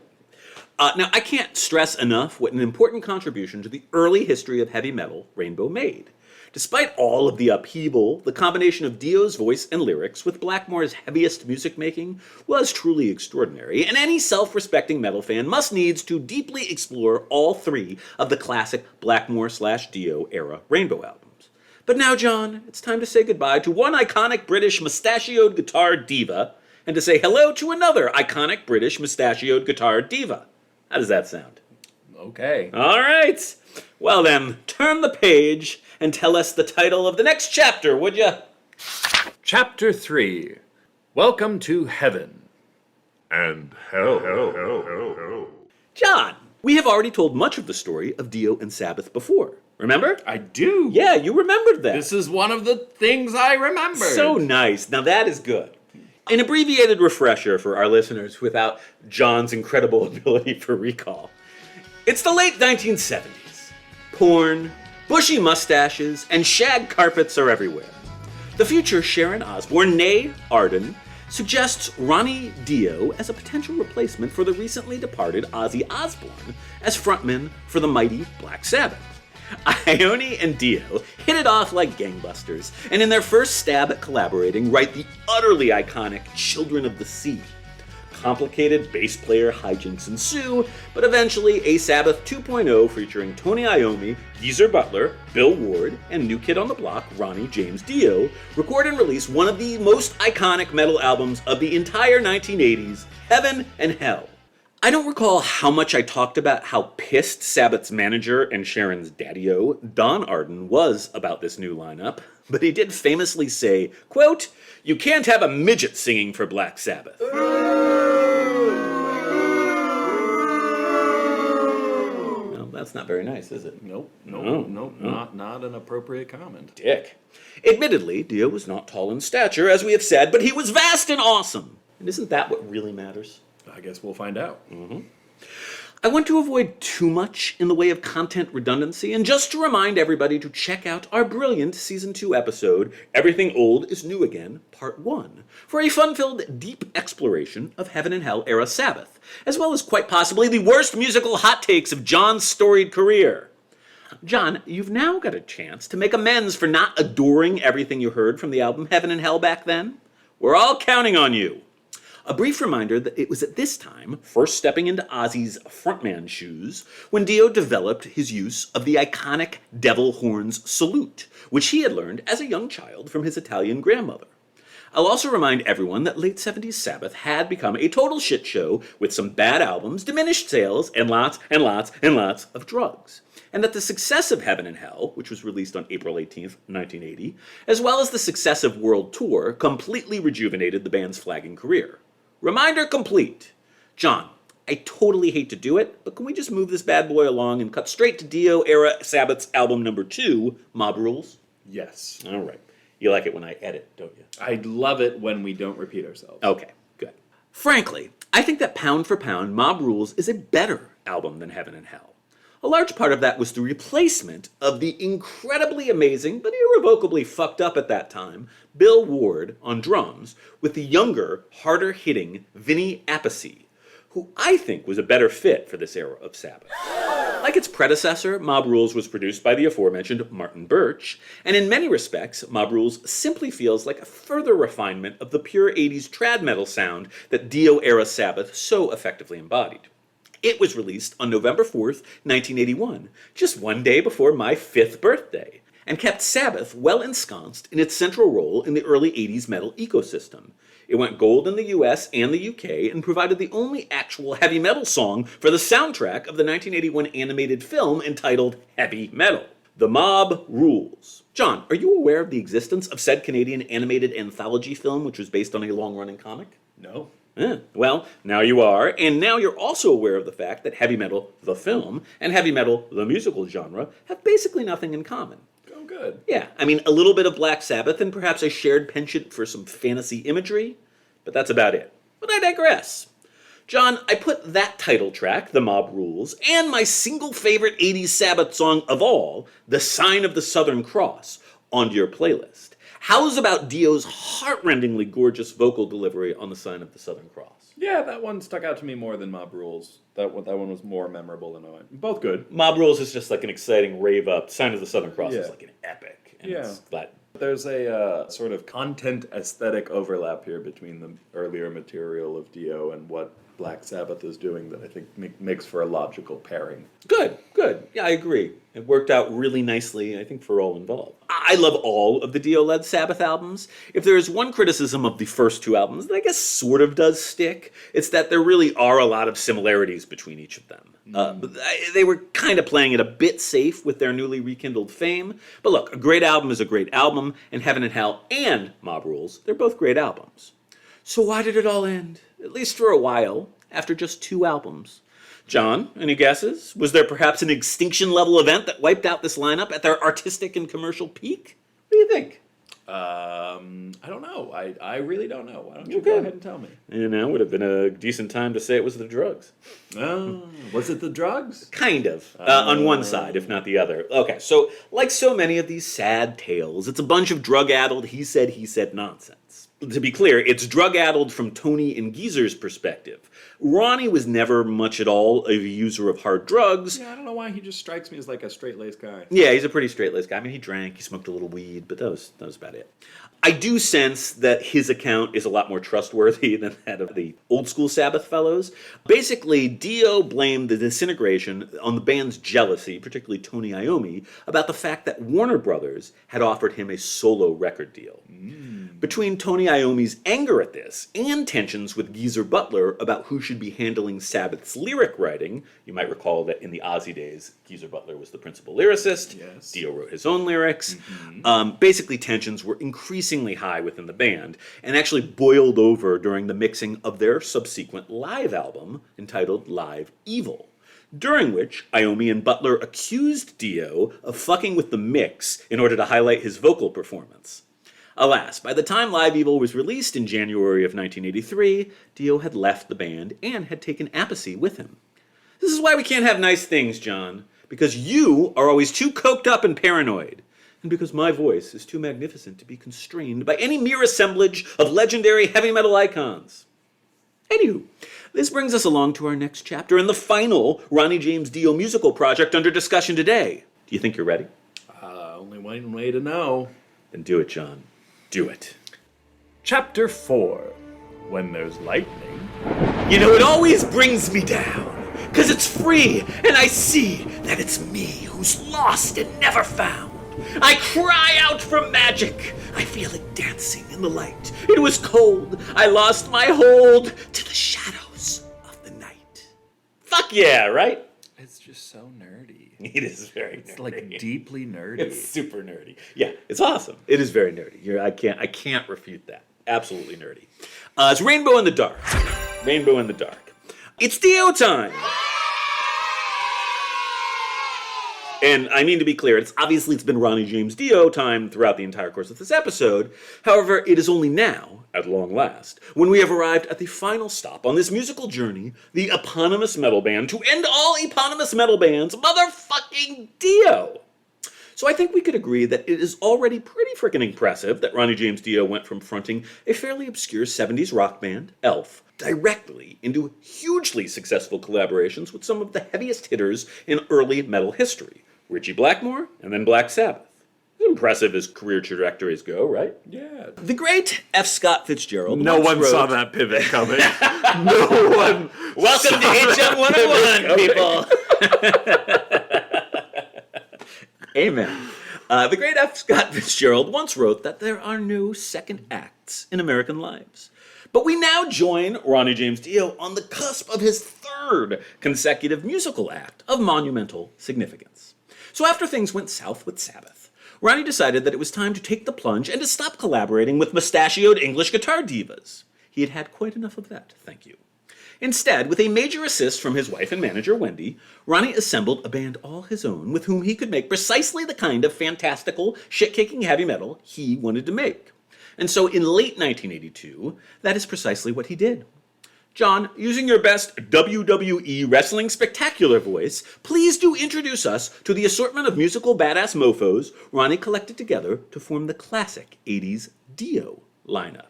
Now, I can't stress enough what an important contribution to the early history of heavy metal Rainbow made. Despite all of the upheaval, the combination of Dio's voice and lyrics with Blackmore's heaviest music making was truly extraordinary, and any self-respecting metal fan must needs to deeply explore all three of the classic Blackmore/Dio era Rainbow albums. But now, John, it's time to say goodbye to one iconic British mustachioed guitar diva and to say hello to another iconic British mustachioed guitar diva. How does that sound? Okay. All right. Well then, turn the page and tell us the title of the next chapter, would you? Chapter 3. Welcome to Heaven. And hell. John, we have already told much of the story of Dio and Sabbath before. Remember? I do. Yeah, you remembered that. This is one of the things I remember. So nice. Now that is good. An abbreviated refresher for our listeners without John's incredible ability for recall. It's the late 1970s. Porn, bushy mustaches, and shag carpets are everywhere. The future Sharon Osbourne, née Arden, suggests Ronnie Dio as a potential replacement for the recently departed Ozzy Osbourne as frontman for the mighty Black Sabbath. Ione and Dio hit it off like gangbusters, and in their first stab at collaborating, write the utterly iconic Children of the Sea. Complicated bass player hijinks ensue, but eventually a Sabbath 2.0 featuring Tony Iommi, Geezer Butler, Bill Ward, and New Kid on the Block, Ronnie James Dio, record and release one of the most iconic metal albums of the entire 1980s, Heaven and Hell. I don't recall how much I talked about how pissed Sabbath's manager and Sharon's daddy-o, Don Arden, was about this new lineup, but he did famously say, quote, "You can't have a midget singing for Black Sabbath." Well, that's not very nice, is it? Nope. No. Not an appropriate comment. Dick. Admittedly, Dio was not tall in stature, as we have said, but he was vast and awesome. And isn't that what really matters? I guess we'll find out. I want to avoid too much in the way of content redundancy, and just to remind everybody to check out our brilliant Season 2 episode, Everything Old is New Again, Part 1, for a fun-filled, deep exploration of Heaven and Hell era Sabbath, as well as quite possibly the worst musical hot takes of John's storied career. John, you've now got a chance to make amends for not adoring everything you heard from the album Heaven and Hell back then. We're all counting on you. A brief reminder that it was at this time, first stepping into Ozzy's frontman shoes, when Dio developed his use of the iconic devil horns salute, which he had learned as a young child from his Italian grandmother. I'll also remind everyone that late 70s Sabbath had become a total shit show with some bad albums, diminished sales, and lots of drugs. And that the success of Heaven and Hell, which was released on April 18th, 1980, as well as the successive world tour, completely rejuvenated the band's flagging career. Reminder complete. John, I totally hate to do it, but can we just move this bad boy along and cut straight to Dio-era Sabbath's album number 2, Mob Rules? Yes. All right. You like it when I edit, don't you? I love it when we don't repeat ourselves. Okay, good. Frankly, I think that pound for pound, Mob Rules is a better album than Heaven and Hell. A large part of that was the replacement of the incredibly amazing, but irrevocably fucked up at that time, Bill Ward on drums, with the younger, harder-hitting Vinny Appice, who I think was a better fit for this era of Sabbath. Like its predecessor, Mob Rules was produced by the aforementioned Martin Birch, and in many respects, Mob Rules simply feels like a further refinement of the pure 80s trad metal sound that Dio-era Sabbath so effectively embodied. It was released on November 4th, 1981, just one day before my 5th birthday, and kept Sabbath well ensconced in its central role in the early 80s metal ecosystem. It went gold in the US and the UK and provided the only actual heavy metal song for the soundtrack of the 1981 animated film entitled Heavy Metal, The Mob Rules. John, are you aware of the existence of said Canadian animated anthology film which was based on a long-running comic? No. Well, now you are, and now you're also aware of the fact that heavy metal, the film, and heavy metal, the musical genre, have basically nothing in common. Oh, good. Yeah, I mean, a little bit of Black Sabbath and perhaps a shared penchant for some fantasy imagery, but that's about it. But I digress. John, I put that title track, The Mob Rules, and my single favorite 80s Sabbath song of all, The Sign of the Southern Cross, onto your playlist. How's about Dio's heart-rendingly gorgeous vocal delivery on The Sign of the Southern Cross? Yeah, that one stuck out to me more than Mob Rules. That one was more memorable than mine. Both good. Mob Rules is just like an exciting rave-up. Sign of the Southern Cross is like an epic. And it's that. There's a sort of content aesthetic overlap here between the earlier material of Dio and what Black Sabbath is doing that I think makes for a logical pairing. Good. Yeah, I agree. It worked out really nicely, I think, for all involved. I love all of the Dio-led Sabbath albums. If there is one criticism of the first two albums that I guess sort of does stick, it's that there really are a lot of similarities between each of them. But they were kind of playing it a bit safe with their newly rekindled fame. But look, a great album is a great album, and Heaven and Hell and Mob Rules, they're both great albums. So why did it all end? At least for a while, after just 2 albums. John, any guesses? Was there perhaps an extinction-level event that wiped out this lineup at their artistic and commercial peak? What do you think? I don't know. I really don't know. Why don't you go ahead and tell me? Would have been a decent time to say it was the drugs. Oh, was it the drugs? Kind of. On one side, if not the other. Okay, so like so many of these sad tales, it's a bunch of drug-addled he said nonsense. To be clear, it's drug-addled from Tony and Geezer's perspective. Ronnie was never much at all a user of hard drugs. Yeah, I don't know why he just strikes me as like a straight-laced guy. Yeah, he's a pretty straight-laced guy. I mean, he drank, he smoked a little weed, but that was about it. I do sense that his account is a lot more trustworthy than that of the old-school Sabbath fellows. Basically, Dio blamed the disintegration on the band's jealousy, particularly Tony Iommi, about the fact that Warner Brothers had offered him a solo record deal. Between Tony Iommi's anger at this and tensions with Geezer Butler about who should be handling Sabbath's lyric writing, you might recall that in the Ozzy days, Geezer Butler was the principal lyricist. Yes. Dio wrote his own lyrics. Basically, tensions were increasingly high within the band and actually boiled over during the mixing of their subsequent live album entitled Live Evil, during which Iommi and Butler accused Dio of fucking with the mix in order to highlight his vocal performance. Alas, by the time Live Evil was released in January of 1983, Dio had left the band and had taken Appice with him. This is why we can't have nice things, John, because you are always too coked up and paranoid, and because my voice is too magnificent to be constrained by any mere assemblage of legendary heavy metal icons. Anywho, this brings us along to our next chapter and the final Ronnie James Dio musical project under discussion today. Do you think you're ready? Only one way to know. Then do it, John. Do it. Chapter 4. When there's lightning. You know, it always brings me down, 'cause it's free, and I see that it's me who's lost and never found. I cry out for magic. I feel it dancing in the light. It was cold. I lost my hold to the shadows of the night. Fuck yeah, right? It's just so nerdy. It is very nerdy. It's like deeply nerdy. It's super nerdy. Yeah, it's awesome. It is very nerdy. I can't refute that. Absolutely nerdy. It's Rainbow in the Dark. Rainbow in the Dark. It's Dio time! And I mean to be clear, it's been Ronnie James Dio time throughout the entire course of this episode. However, it is only now, at long last, when we have arrived at the final stop on this musical journey, the eponymous metal band, to end all eponymous metal bands, motherfucking Dio! So I think we could agree that it is already pretty freaking impressive that Ronnie James Dio went from fronting a fairly obscure 70s rock band, Elf, directly into hugely successful collaborations with some of the heaviest hitters in early metal history. Richie Blackmore, and then Black Sabbath. Impressive as career trajectories go, right? Yeah. The great F. Scott Fitzgerald. No one saw that pivot coming. No one. Welcome to HM 101, people. Amen. The great F. Scott Fitzgerald once wrote that there are no second acts in American lives. But we now join Ronnie James Dio on the cusp of his third consecutive musical act of monumental significance. So after things went south with Sabbath, Ronnie decided that it was time to take the plunge and to stop collaborating with mustachioed English guitar divas. He had had quite enough of that, thank you. Instead, with a major assist from his wife and manager, Wendy, Ronnie assembled a band all his own with whom he could make precisely the kind of fantastical, shit-kicking heavy metal he wanted to make. And so in late 1982, that is precisely what he did. John, using your best WWE wrestling spectacular voice, please do introduce us to the assortment of musical badass mofos Ronnie collected together to form the classic 80s Dio lineup.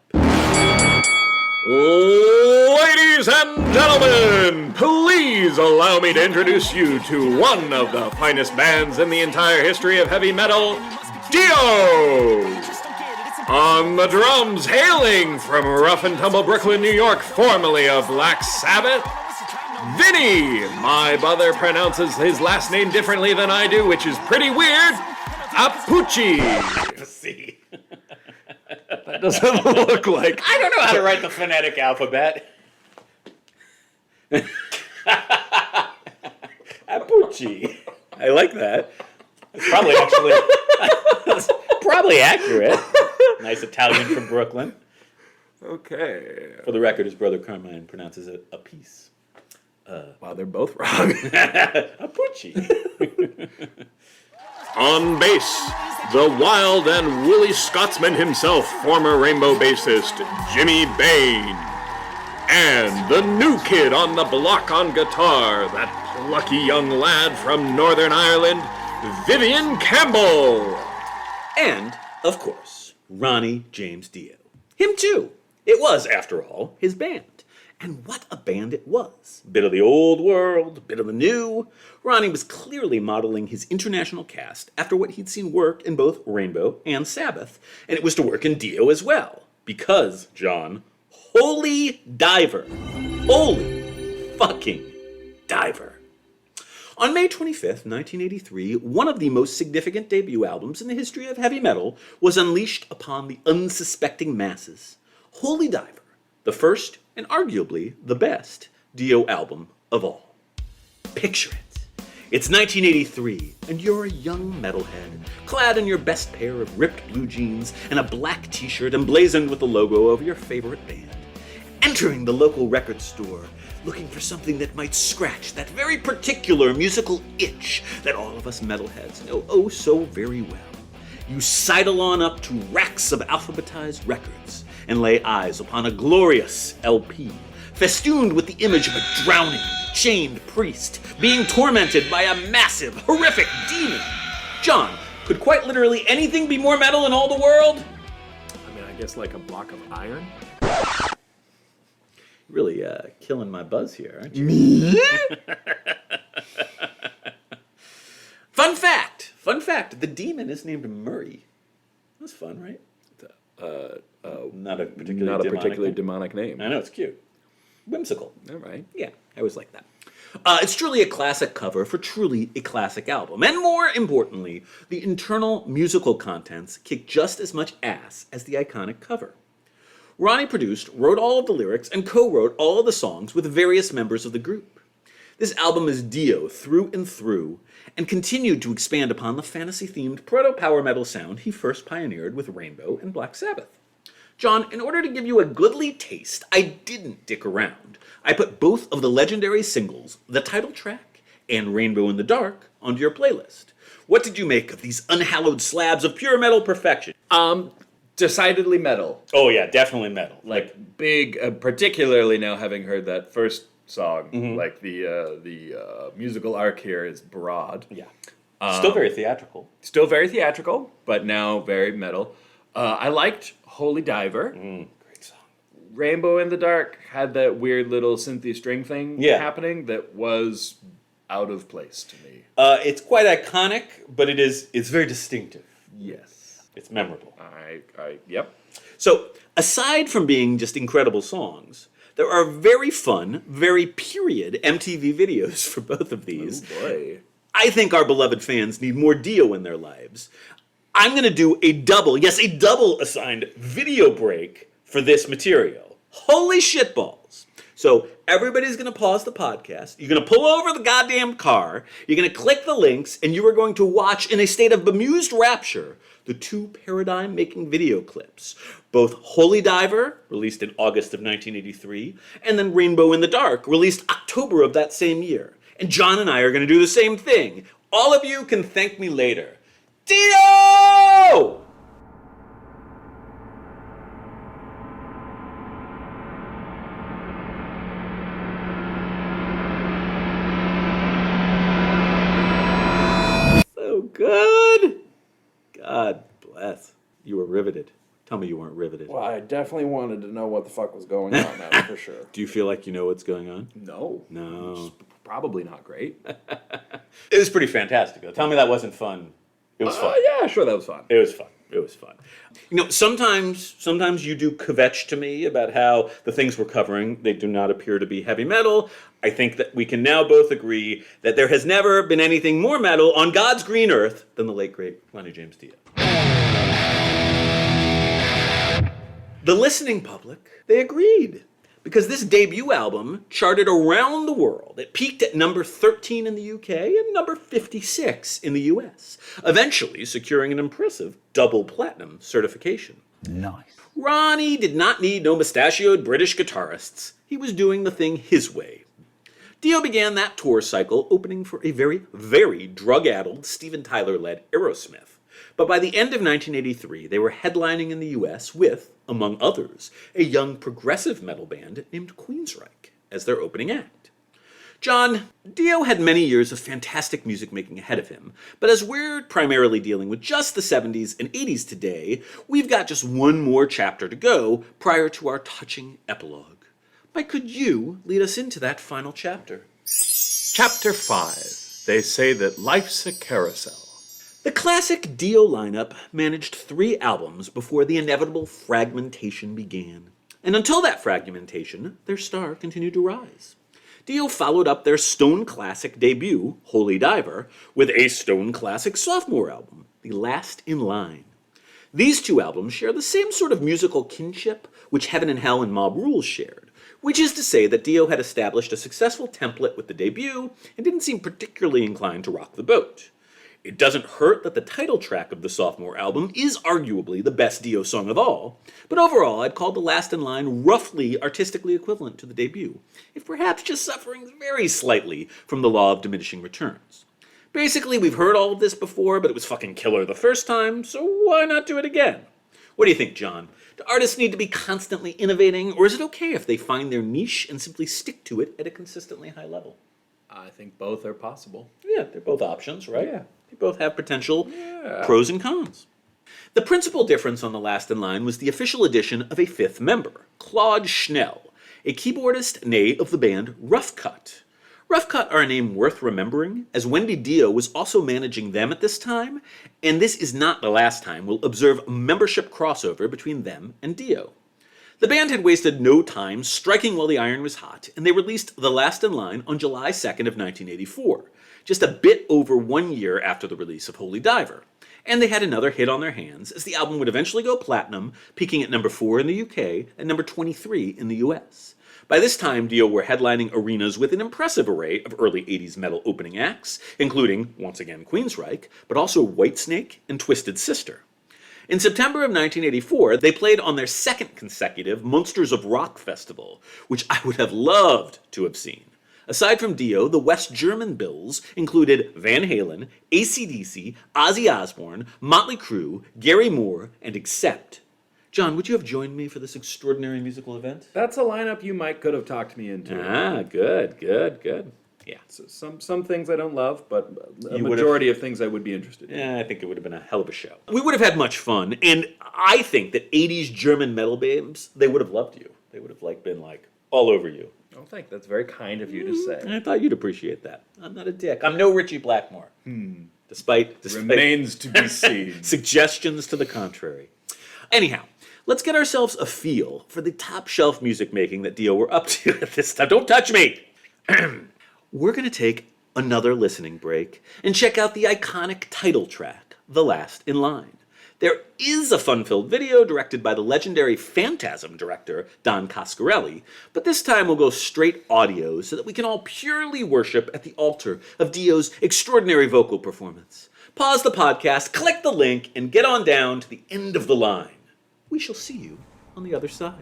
Ladies and gentlemen, please allow me to introduce you to one of the finest bands in the entire history of heavy metal, Dio! On the drums, hailing from rough and tumble Brooklyn, New York, formerly of Black Sabbath, Vinny. My brother pronounces his last name differently than I do, which is pretty weird. Apucci. See. That doesn't look like. I don't know how to write the phonetic alphabet. Apucci. I like that. It's probably that's probably accurate. Nice Italian from Brooklyn. Okay. For the record, his brother Carmine pronounces it a piece. Wow, they're both wrong. Apucci. On bass, the wild and woolly Scotsman himself, former Rainbow bassist Jimmy Bain. And the new kid on the block on guitar, that plucky young lad from Northern Ireland, Vivian Campbell. And, of course, Ronnie James Dio. Him too. It was, after all, his band. And what a band it was. Bit of the old world, bit of the new. Ronnie was clearly modeling his international cast after what he'd seen work in both Rainbow and Sabbath, and it was to work in Dio as well. Because, John, holy diver. Holy fucking diver. On May 25th, 1983, one of the most significant debut albums in the history of heavy metal was unleashed upon the unsuspecting masses. Holy Diver, the first and arguably the best Dio album of all. Picture it. It's 1983, and you're a young metalhead, clad in your best pair of ripped blue jeans and a black t-shirt emblazoned with the logo of your favorite band. Entering the local record store, looking for something that might scratch that very particular musical itch that all of us metalheads know oh so very well. You sidle on up to racks of alphabetized records and lay eyes upon a glorious LP, festooned with the image of a drowning, chained priest being tormented by a massive, horrific demon. John, could quite literally anything be more metal in all the world? I mean, I guess like a block of iron? Really killing my buzz here, aren't you? Me? Fun fact, the demon is named Murray. That's fun, right? Not a particularly demonic name. I know, it's cute. Whimsical. All right. Yeah, I always like that. It's truly a classic cover for truly a classic album. And more importantly, the internal musical contents kick just as much ass as the iconic cover. Ronnie produced, wrote all of the lyrics, and co-wrote all of the songs with various members of the group. This album is Dio through and through, and continued to expand upon the fantasy-themed proto-power metal sound he first pioneered with Rainbow and Black Sabbath. John, in order to give you a goodly taste, I didn't dick around. I put both of the legendary singles, the title track and Rainbow in the Dark, onto your playlist. What did you make of these unhallowed slabs of pure metal perfection? Decidedly metal. Oh yeah, definitely metal. Like big, particularly now having heard that first song, like the musical arc here is broad. Yeah. Still very theatrical. Still very theatrical, but now very metal. I liked Holy Diver. Great song. Rainbow in the Dark had that weird little synthy string thing happening that was out of place to me. It's quite iconic, but it's very distinctive. Yes. It's memorable. Yep. So, aside from being just incredible songs, there are very fun, very period MTV videos for both of these. Oh boy. I think our beloved fans need more Dio in their lives. I'm going to do a double assigned video break for this material. Holy shitballs. So everybody's going to pause the podcast. You're going to pull over the goddamn car. You're going to click the links, and you are going to watch in a state of bemused rapture the two paradigm-making video clips. Both Holy Diver, released in August of 1983, and then Rainbow in the Dark, released October of that same year. And John and I are going to do the same thing. All of you can thank me later. Dio! So good. God bless. You were riveted. Tell me you weren't riveted. Well, I definitely wanted to know what the fuck was going on, that's for sure. Do you feel like you know what's going on? No. No. Probably not great. It was pretty fantastic, though. Tell me that wasn't fun. It was fun. Yeah, sure, that was fun. It was fun. It was fun. Sometimes you do kvetch to me about how the things we're covering, they do not appear to be heavy metal. I think that we can now both agree that there has never been anything more metal on God's green earth than the late, great Ronnie James Dio. The listening public, they agreed. Because this debut album charted around the world. It peaked at number 13 in the UK and number 56 in the US, eventually securing an impressive double platinum certification. Nice. Ronnie did not need no mustachioed British guitarists. He was doing the thing his way. Dio began that tour cycle opening for a very, very drug-addled Steven Tyler-led Aerosmith. But by the end of 1983, they were headlining in the US with, among others, a young progressive metal band named Queensryche as their opening act. John, Dio had many years of fantastic music making ahead of him, but as we're primarily dealing with just the 70s and 80s today, we've got just one more chapter to go prior to our touching epilogue. Mike, could you lead us into that final chapter? Chapter 5. They say that life's a carousel. The classic Dio lineup managed 3 albums before the inevitable fragmentation began. And until that fragmentation, their star continued to rise. Dio followed up their Stone Classic debut, Holy Diver, with a Stone Classic sophomore album, The Last in Line. These 2 albums share the same sort of musical kinship which Heaven and Hell and Mob Rules shared, which is to say that Dio had established a successful template with the debut and didn't seem particularly inclined to rock the boat. It doesn't hurt that the title track of the sophomore album is arguably the best Dio song of all, but overall I'd call The Last in Line roughly artistically equivalent to the debut, if perhaps just suffering very slightly from the law of diminishing returns. Basically, we've heard all of this before, but it was fucking killer the first time, so why not do it again? What do you think, John? Do artists need to be constantly innovating, or is it okay if they find their niche and simply stick to it at a consistently high level? I think both are possible. Yeah, they're both options, right? Yeah. They both have potential pros and cons. The principal difference on The Last in Line was the official addition of a 5th member, Claude Schnell, a keyboardist nay of the band Rough Cut. Rough Cut are a name worth remembering, as Wendy Dio was also managing them at this time, and this is not the last time we'll observe a membership crossover between them and Dio. The band had wasted no time striking while the iron was hot, and they released The Last in Line on July 2nd of 1984, just a bit over 1 year after the release of Holy Diver. And they had another hit on their hands, as the album would eventually go platinum, peaking at number 4 in the UK and number 23 in the US. By this time, Dio were headlining arenas with an impressive array of early 80s metal opening acts, including, once again, Queensryche, but also Whitesnake and Twisted Sister. In September of 1984, they played on their 2nd consecutive Monsters of Rock festival, which I would have loved to have seen. Aside from Dio, the West German bills included Van Halen, AC/DC, Ozzy Osbourne, Motley Crue, Gary Moore, and Accept. John, would you have joined me for this extraordinary musical event? That's a lineup you might could have talked me into. Ah, good. Yeah. So some things I don't love, but a majority of things I would be interested in. Yeah, I think it would have been a hell of a show. We would have had much fun, and I think that 80s German metal babes, they would have loved you. They would have been all over you. Oh, thank. That's very kind of you to say. I thought you'd appreciate that. I'm not a dick. I'm no Richie Blackmore. Despite Remains to be seen. suggestions to the contrary. Anyhow, let's get ourselves a feel for the top shelf music making that Dio were up to at this time. Don't touch me! We're going to take another listening break and check out the iconic title track, The Last in Line. There is a fun-filled video directed by the legendary Phantasm director, Don Coscarelli, but this time we'll go straight audio so that we can all purely worship at the altar of Dio's extraordinary vocal performance. Pause the podcast, click the link, and get on down to the end of the line. We shall see you on the other side.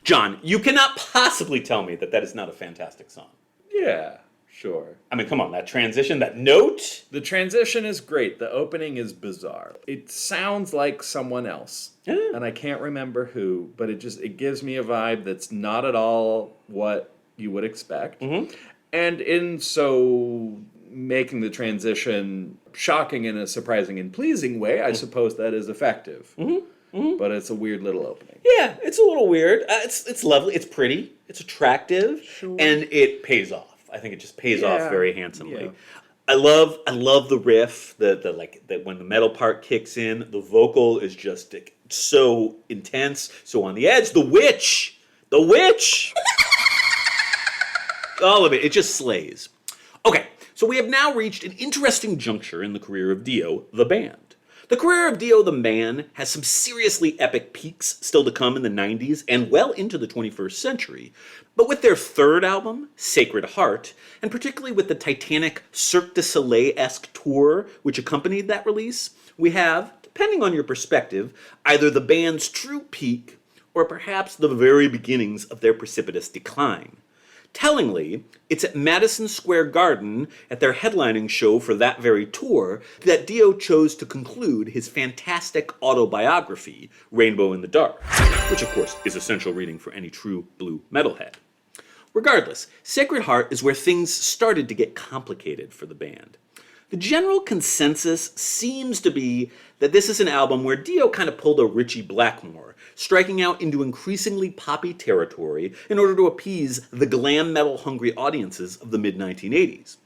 John, you cannot possibly tell me that that is not a fantastic song. Yeah, sure. I mean, come on, that transition, that note. The transition is great. The opening is bizarre. It sounds like someone else. Yeah. And I can't remember who, but it gives me a vibe that's not at all what you would expect. Mm-hmm. And in so making the transition shocking in a surprising and pleasing way, I suppose that is effective. Mm-hmm. but it's a weird little opening. Yeah, it's a little weird. It's lovely. It's pretty. It's attractive, and it pays off. I think it just pays off very handsomely. Yeah. I love the riff. That when the metal part kicks in, the vocal is just so intense, so on the edge. The witch. All of it. It just slays. Okay, so we have now reached an interesting juncture in the career of Dio, the band. The career of Dio the man has some seriously epic peaks still to come in the 90s and well into the 21st century. But with their third album, Sacred Heart, and particularly with the Titanic Cirque du Soleil-esque tour which accompanied that release, we have, depending on your perspective, either the band's true peak or perhaps the very beginnings of their precipitous decline. Tellingly, it's at Madison Square Garden, at their headlining show for that very tour, that Dio chose to conclude his fantastic autobiography, Rainbow in the Dark, which of course is essential reading for any true blue metalhead. Regardless, Sacred Heart is where things started to get complicated for the band. The general consensus seems to be that this is an album where Dio kind of pulled a Ritchie Blackmore, striking out into increasingly poppy territory in order to appease the glam metal hungry audiences of the mid-1980s.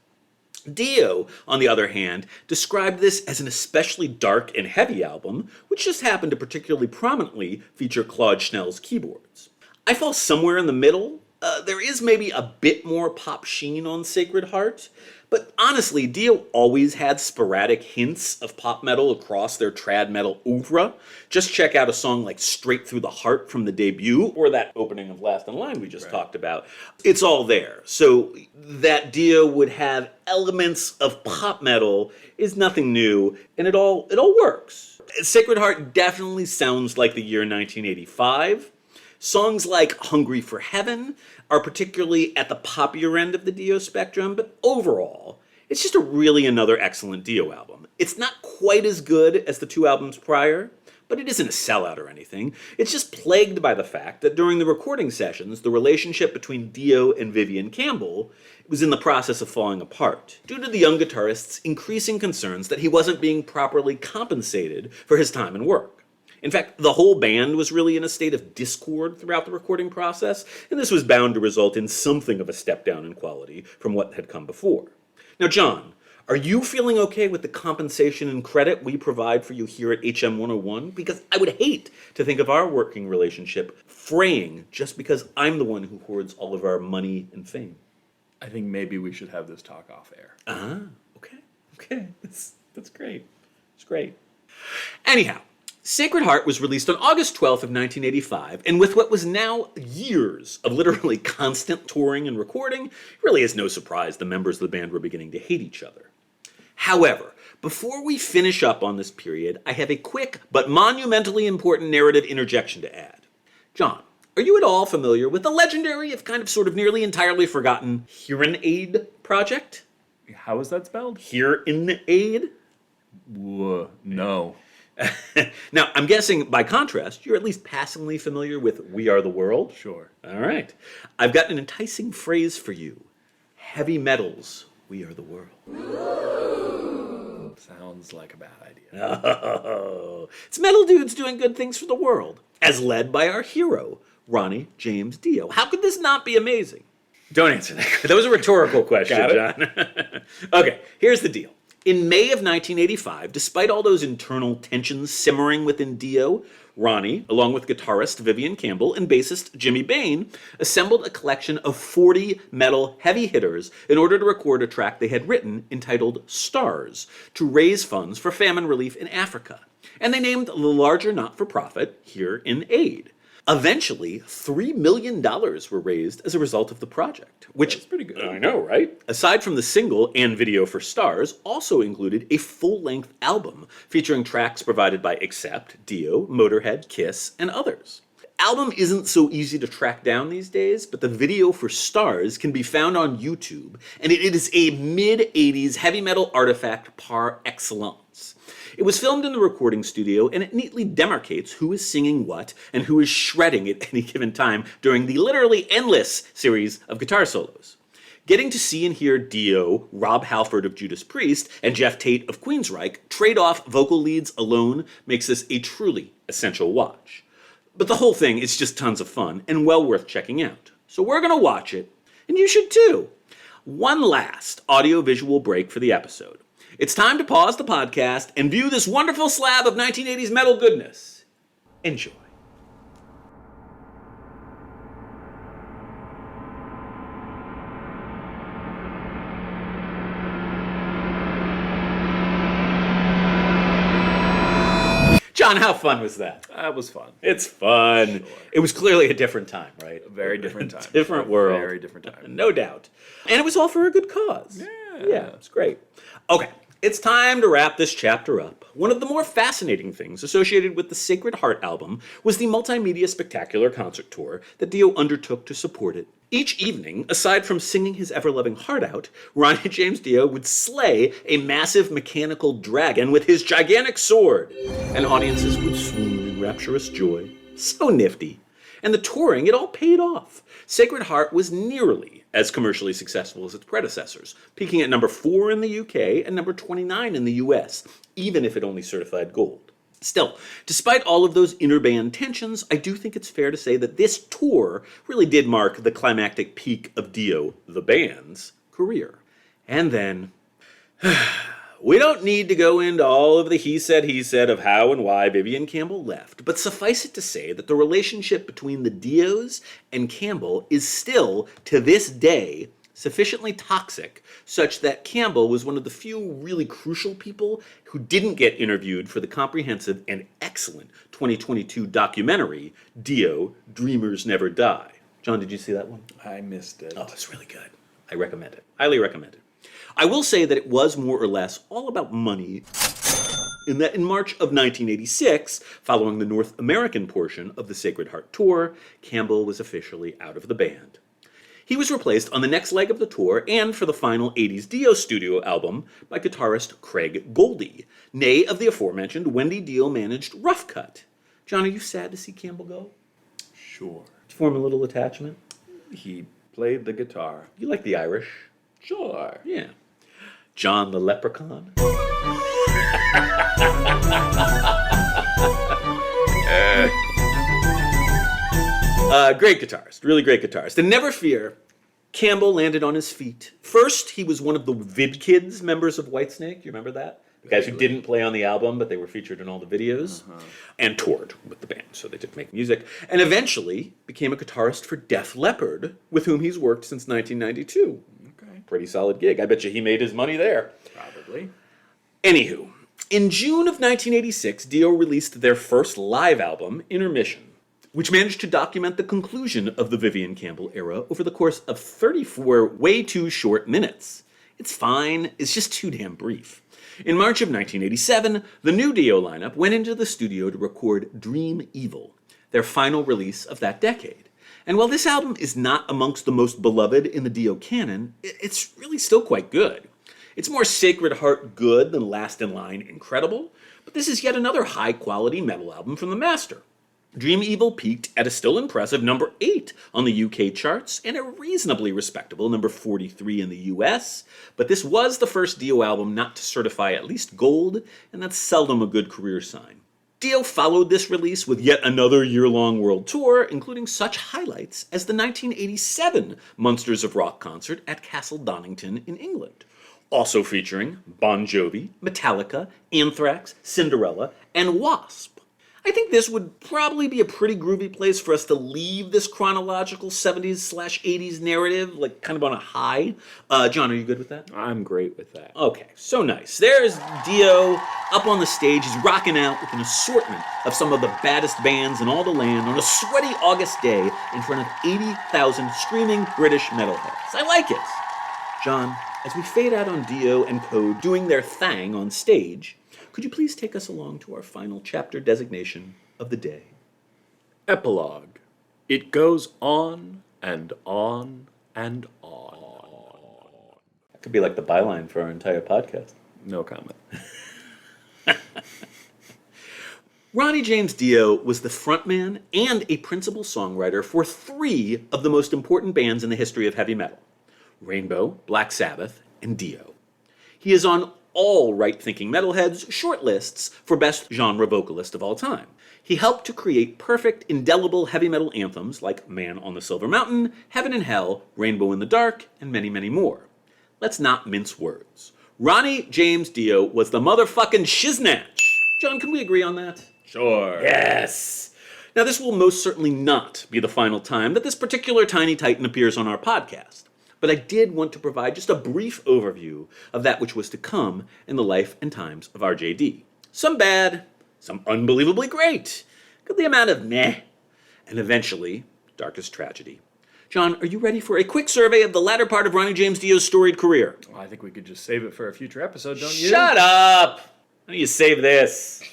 Dio, on the other hand, described this as an especially dark and heavy album, which just happened to particularly prominently feature Claude Schnell's keyboards. I fall somewhere in the middle. There is maybe a bit more pop sheen on Sacred Heart, but honestly, Dio always had sporadic hints of pop metal across their trad metal oeuvre. Just check out a song like Straight Through the Heart from the debut, or that opening of Last in Line we just talked about. It's all there. So that Dio would have elements of pop metal is nothing new, and it all works. Sacred Heart definitely sounds like the year 1985. Songs like Hungry for Heaven are particularly at the poppier end of the Dio spectrum, but overall, it's just really another excellent Dio album. It's not quite as good as the two albums prior, but it isn't a sellout or anything. It's just plagued by the fact that during the recording sessions, the relationship between Dio and Vivian Campbell was in the process of falling apart, due to the young guitarist's increasing concerns that he wasn't being properly compensated for his time and work. In fact, the whole band was really in a state of discord throughout the recording process, and this was bound to result in something of a step down in quality from what had come before. Now, John, are you feeling okay with the compensation and credit we provide for you here at HM 101? Because I would hate to think of our working relationship fraying just because I'm the one who hoards all of our money and fame. I think maybe we should have this talk off air. Okay. That's great. It's great. Anyhow, Sacred Heart was released on August 12th of 1985, and with what was now years of literally constant touring and recording, it really is no surprise the members of the band were beginning to hate each other. However, before we finish up on this period, I have a quick but monumentally important narrative interjection to add. John, are you at all familiar with the legendary, if kind of sort of nearly entirely forgotten, Hearin' Aid project? How is that spelled? Hearin' Aid? No. Now, I'm guessing, by contrast, you're at least passingly familiar with We Are the World? Sure. All right. I've got an enticing phrase for you. Heavy Metal's We Are the World. Sounds like a bad idea. Oh, it's metal dudes doing good things for the world, as led by our hero, Ronnie James Dio. How could this not be amazing? Don't answer that. That was a rhetorical question, John. Okay, here's the deal. In May of 1985, despite all those internal tensions simmering within Dio, Ronnie, along with guitarist Vivian Campbell and bassist Jimmy Bain, assembled a collection of 40 metal heavy hitters in order to record a track they had written entitled Stars to raise funds for famine relief in Africa. And they named the larger not-for-profit Hearin' Aid. Eventually, $3 million were raised as a result of the project, which is pretty good. I know, right? Aside from the single and video for Stars, also included a full-length album featuring tracks provided by Accept, Dio, Motorhead, Kiss, and others. Album isn't so easy to track down these days, but the video for Stars can be found on YouTube, and it is a mid-80s heavy metal artifact par excellence. It was filmed in the recording studio, and it neatly demarcates who is singing what and who is shredding at any given time during the literally endless series of guitar solos. Getting to see and hear Dio, Rob Halford of Judas Priest, and Jeff Tate of Queensryche trade off vocal leads alone makes this a truly essential watch. But the whole thing is just tons of fun and well worth checking out. So we're going to watch it, and you should too. One last audio-visual break for the episode. It's time to pause the podcast and view this wonderful slab of 1980s metal goodness. Enjoy. John, how fun was that? That was fun. It's fun. Sure. It was clearly a different time, right? A very different time. Different world. Very different time. No doubt. And it was all for a good cause. Yeah. It's great. Okay, it's time to wrap this chapter up. One of the more fascinating things associated with the Sacred Heart album was the multimedia spectacular concert tour that Dio undertook to support it. Each evening, aside from singing his ever-loving heart out, Ronnie James Dio would slay a massive mechanical dragon with his gigantic sword, and audiences would swoon in rapturous joy. So nifty. And the touring, it all paid off. Sacred Heart was nearly as commercially successful as its predecessors, peaking at number 4 in the UK and number 29 in the US, even if it only certified gold. Still, despite all of those inter-band tensions, I do think it's fair to say that this tour really did mark the climactic peak of Dio, the band's, career. And then, we don't need to go into all of the he said of how and why Vivian Campbell left, but suffice it to say that the relationship between the Dios and Campbell is still, to this day, sufficiently toxic, such that Campbell was one of the few really crucial people who didn't get interviewed for the comprehensive and excellent 2022 documentary, Dio, Dreamers Never Die. John, did you see that one? I missed it. Oh, it's really good. I recommend it. Highly recommend it. I will say that it was more or less all about money, in that in March of 1986, following the North American portion of the Sacred Heart Tour, Campbell was officially out of the band. He was replaced on the next leg of the tour and for the final 80s Dio studio album by guitarist Craig Goldie, nay of the aforementioned Wendy Dio-managed Rough Cut. John, are you sad to see Campbell go? Sure. Did you form a little attachment? He played the guitar. You like the Irish? Sure. Yeah. John the Leprechaun? Great guitarist, really great guitarist. And never fear, Campbell landed on his feet. First, he was one of the Vid Kids members of Whitesnake. You remember that? The guys who didn't play on the album, but they were featured in all the videos. And toured with the band, so they did make music. And eventually became a guitarist for Def Leppard, with whom he's worked since 1992. Okay. Pretty solid gig. I bet you he made his money there. Probably. Anywho, in June of 1986, Dio released their first live album, Intermission, which managed to document the conclusion of the Vivian Campbell era over the course of 34 way too short minutes. It's fine, it's just too damn brief. In March of 1987, the new Dio lineup went into the studio to record Dream Evil, their final release of that decade. And while this album is not amongst the most beloved in the Dio canon, it's really still quite good. It's more Sacred Heart good than Last in Line incredible, but this is yet another high-quality metal album from the master. Dream Evil peaked at a still impressive number 8 on the UK charts and a reasonably respectable number 43 in the US, but this was the first Dio album not to certify at least gold, and that's seldom a good career sign. Dio followed this release with yet another year-long world tour, including such highlights as the 1987 Monsters of Rock concert at Castle Donington in England, also featuring Bon Jovi, Metallica, Anthrax, Cinderella, and Wasp. I think this would probably be a pretty groovy place for us to leave this chronological 70s/80s narrative, like kind of on a high. John, are you good with that? I'm great with that. Okay, so nice. There's Dio up on the stage. He's rocking out with an assortment of some of the baddest bands in all the land on a sweaty August day in front of 80,000 screaming British metalheads. I like it. John, as we fade out on Dio and Code doing their thing on stage, could you please take us along to our final chapter designation of the day? Epilogue. It goes on and on and on. That could be like the byline for our entire podcast. No comment. Ronnie James Dio was the frontman and a principal songwriter for 3 of the most important bands in the history of heavy metal: Rainbow, Black Sabbath, and Dio. He is on all right-thinking metalheads' short lists for best genre vocalist of all time. He helped to create perfect, indelible heavy metal anthems like Man on the Silver Mountain, Heaven and Hell, Rainbow in the Dark, and many, many more. Let's not mince words. Ronnie James Dio was the motherfucking shiznatch. John, can we agree on that? Sure. Yes. Now, this will most certainly not be the final time that this particular tiny titan appears on our podcast, but I did want to provide just a brief overview of that which was to come in the life and times of RJD. Some bad, some unbelievably great, goodly amount of meh, and eventually, darkest tragedy. John, are you ready for a quick survey of the latter part of Ronnie James Dio's storied career? Well, I think we could just save it for a future episode, don't you? Shut up! Why don't you save this?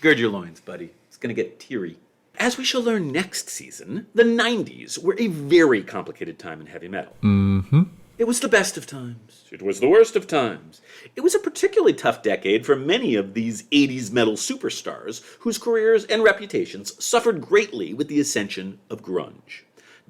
Gird your loins, buddy. It's gonna get teary. As we shall learn next season, the 90s were a very complicated time in heavy metal. It was the best of times. It was the worst of times. It was a particularly tough decade for many of these 80s metal superstars whose careers and reputations suffered greatly with the ascension of grunge.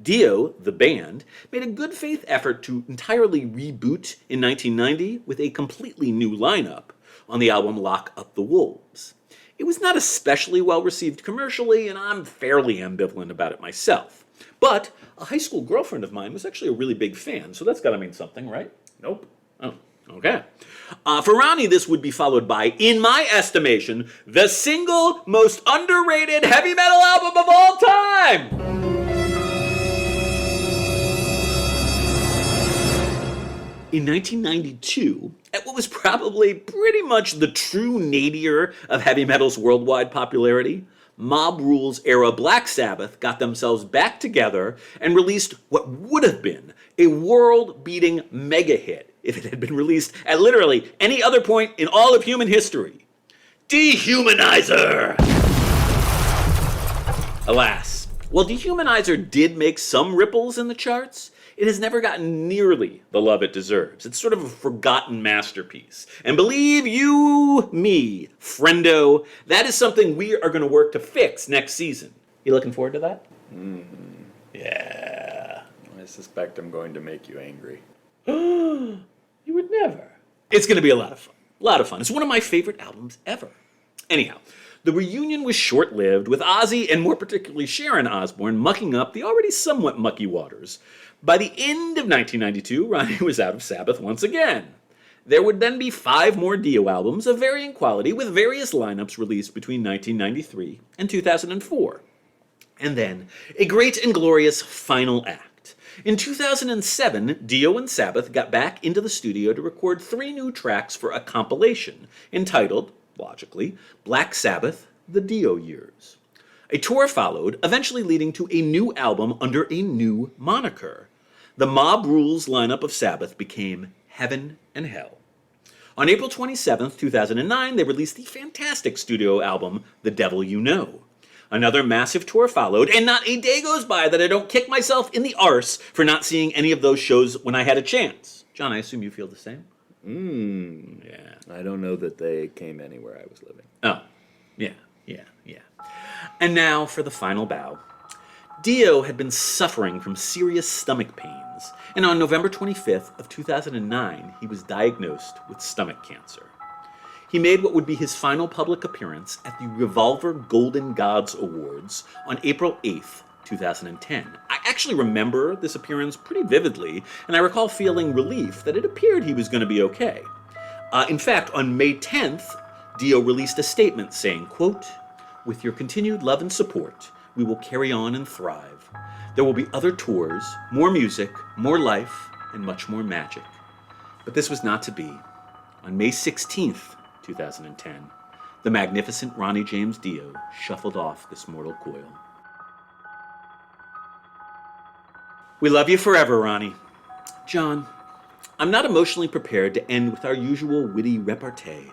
Dio, the band, made a good faith effort to entirely reboot in 1990 with a completely new lineup on the album Lock Up the Wolves. It was not especially well received commercially, and I'm fairly ambivalent about it myself. But a high school girlfriend of mine was actually a really big fan, so that's gotta mean something, right? Nope. Oh, okay. For Ronnie, this would be followed by, in my estimation, the single most underrated heavy metal album of all time! In 1992, at what was probably pretty much the true nadir of heavy metal's worldwide popularity, Mob Rule's era Black Sabbath got themselves back together and released what would have been a world-beating mega hit if it had been released at literally any other point in all of human history. Dehumanizer! Alas, while Dehumanizer did make some ripples in the charts, it has never gotten nearly the love it deserves. It's sort of a forgotten masterpiece. And believe you me, friendo, that is something we are going to work to fix next season. You looking forward to that? Yeah. I suspect I'm going to make you angry. You would never. It's going to be a lot of fun. A lot of fun. It's one of my favorite albums ever. Anyhow, the reunion was short-lived, with Ozzy and more particularly Sharon Osbourne mucking up the already somewhat mucky waters. By the end of 1992, Ronnie was out of Sabbath once again. There would then be 5 more Dio albums of varying quality with various lineups released between 1993 and 2004. And then, a great and glorious final act. In 2007, Dio and Sabbath got back into the studio to record 3 new tracks for a compilation entitled, logically, Black Sabbath, The Dio Years. A tour followed, eventually leading to a new album under a new moniker. The Mob Rules lineup of Sabbath became Heaven and Hell. On April 27, 2009, they released the fantastic studio album, The Devil You Know. Another massive tour followed, and not a day goes by that I don't kick myself in the arse for not seeing any of those shows when I had a chance. John, I assume you feel the same? Yeah. I don't know that they came anywhere I was living. Oh, yeah. And now for the final bow. Dio had been suffering from serious stomach pains, and on November 25th of 2009, he was diagnosed with stomach cancer. He made what would be his final public appearance at the Revolver Golden Gods Awards on April 8th, 2010. I actually remember this appearance pretty vividly, and I recall feeling relief that it appeared he was going to be okay. In fact, on May 10th, Dio released a statement saying, quote, "With your continued love and support, we will carry on and thrive. There will be other tours, more music, more life, and much more magic." But this was not to be. On May 16th, 2010, the magnificent Ronnie James Dio shuffled off this mortal coil. We love you forever, Ronnie. John, I'm not emotionally prepared to end with our usual witty repartee,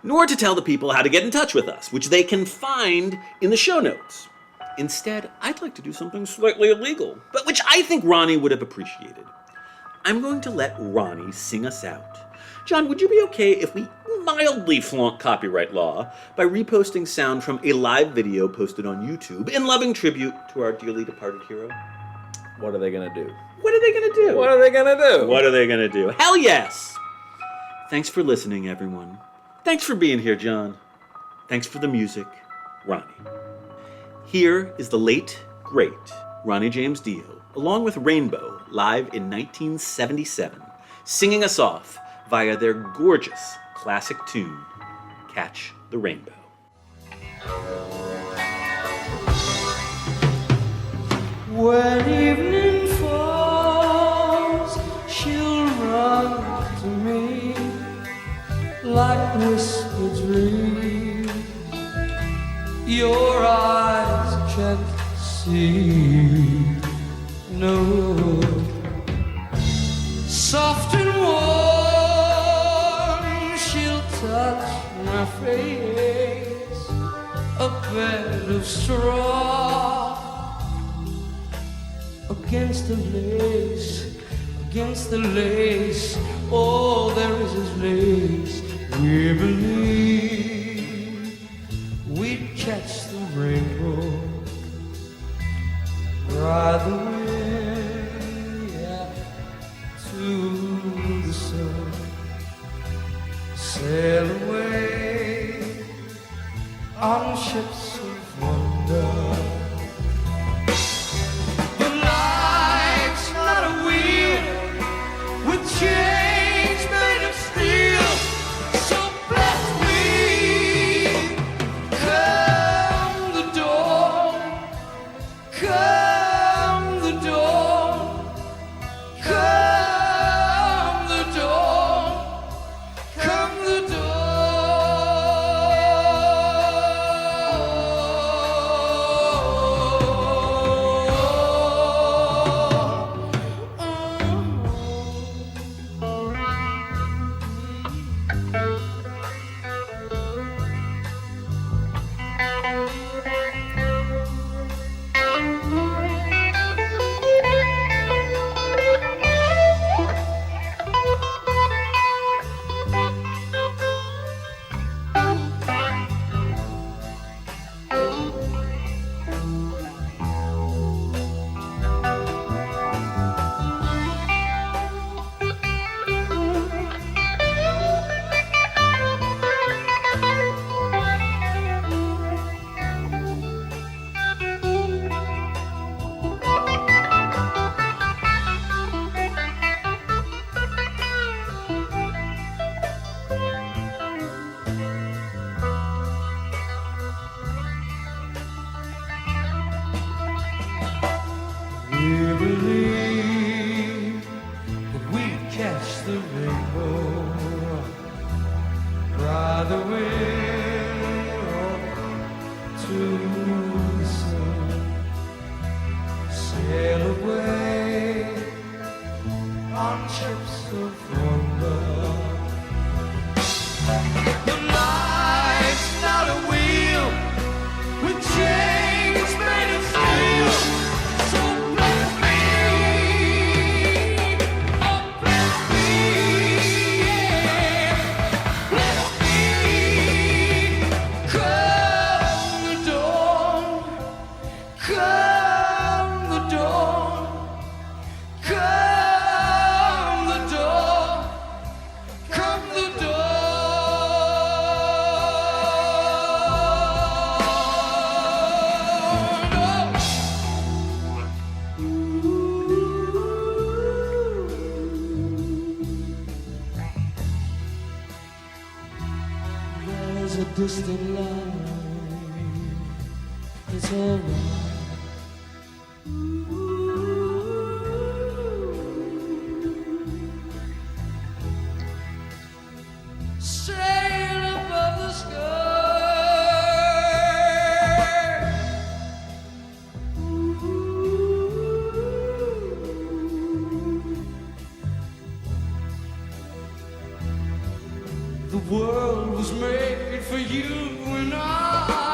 nor to tell the people how to get in touch with us, which they can find in the show notes. Instead, I'd like to do something slightly illegal, but which I think Ronnie would have appreciated. I'm going to let Ronnie sing us out. John, would you be okay if we mildly flaunt copyright law by reposting sound from a live video posted on YouTube in loving tribute to our dearly departed hero? What are they going to do? What are they gonna do? What are they gonna do? What are they gonna do? Hell yes! Thanks for listening, everyone. Thanks for being here, John. Thanks for the music, Ronnie. Here is the late, great Ronnie James Dio, along with Rainbow, live in 1977, singing us off via their gorgeous classic tune, Catch the Rainbow. When evening falls, she'll run to me like whispered dreams. Your eyes can't see, no. Soft and warm, she'll touch my face, a bed of straw. Against the lace, all there is lace. We believe we'd catch the rainbow, ride the wind, yeah, to the sun, sail away on ships of wonder. Chains made of steel, so bless me. Come the dawn, come the dawn, come the dawn, come the dawn. Distant line, it's alright. Sail above the sky. The world was made for you and I.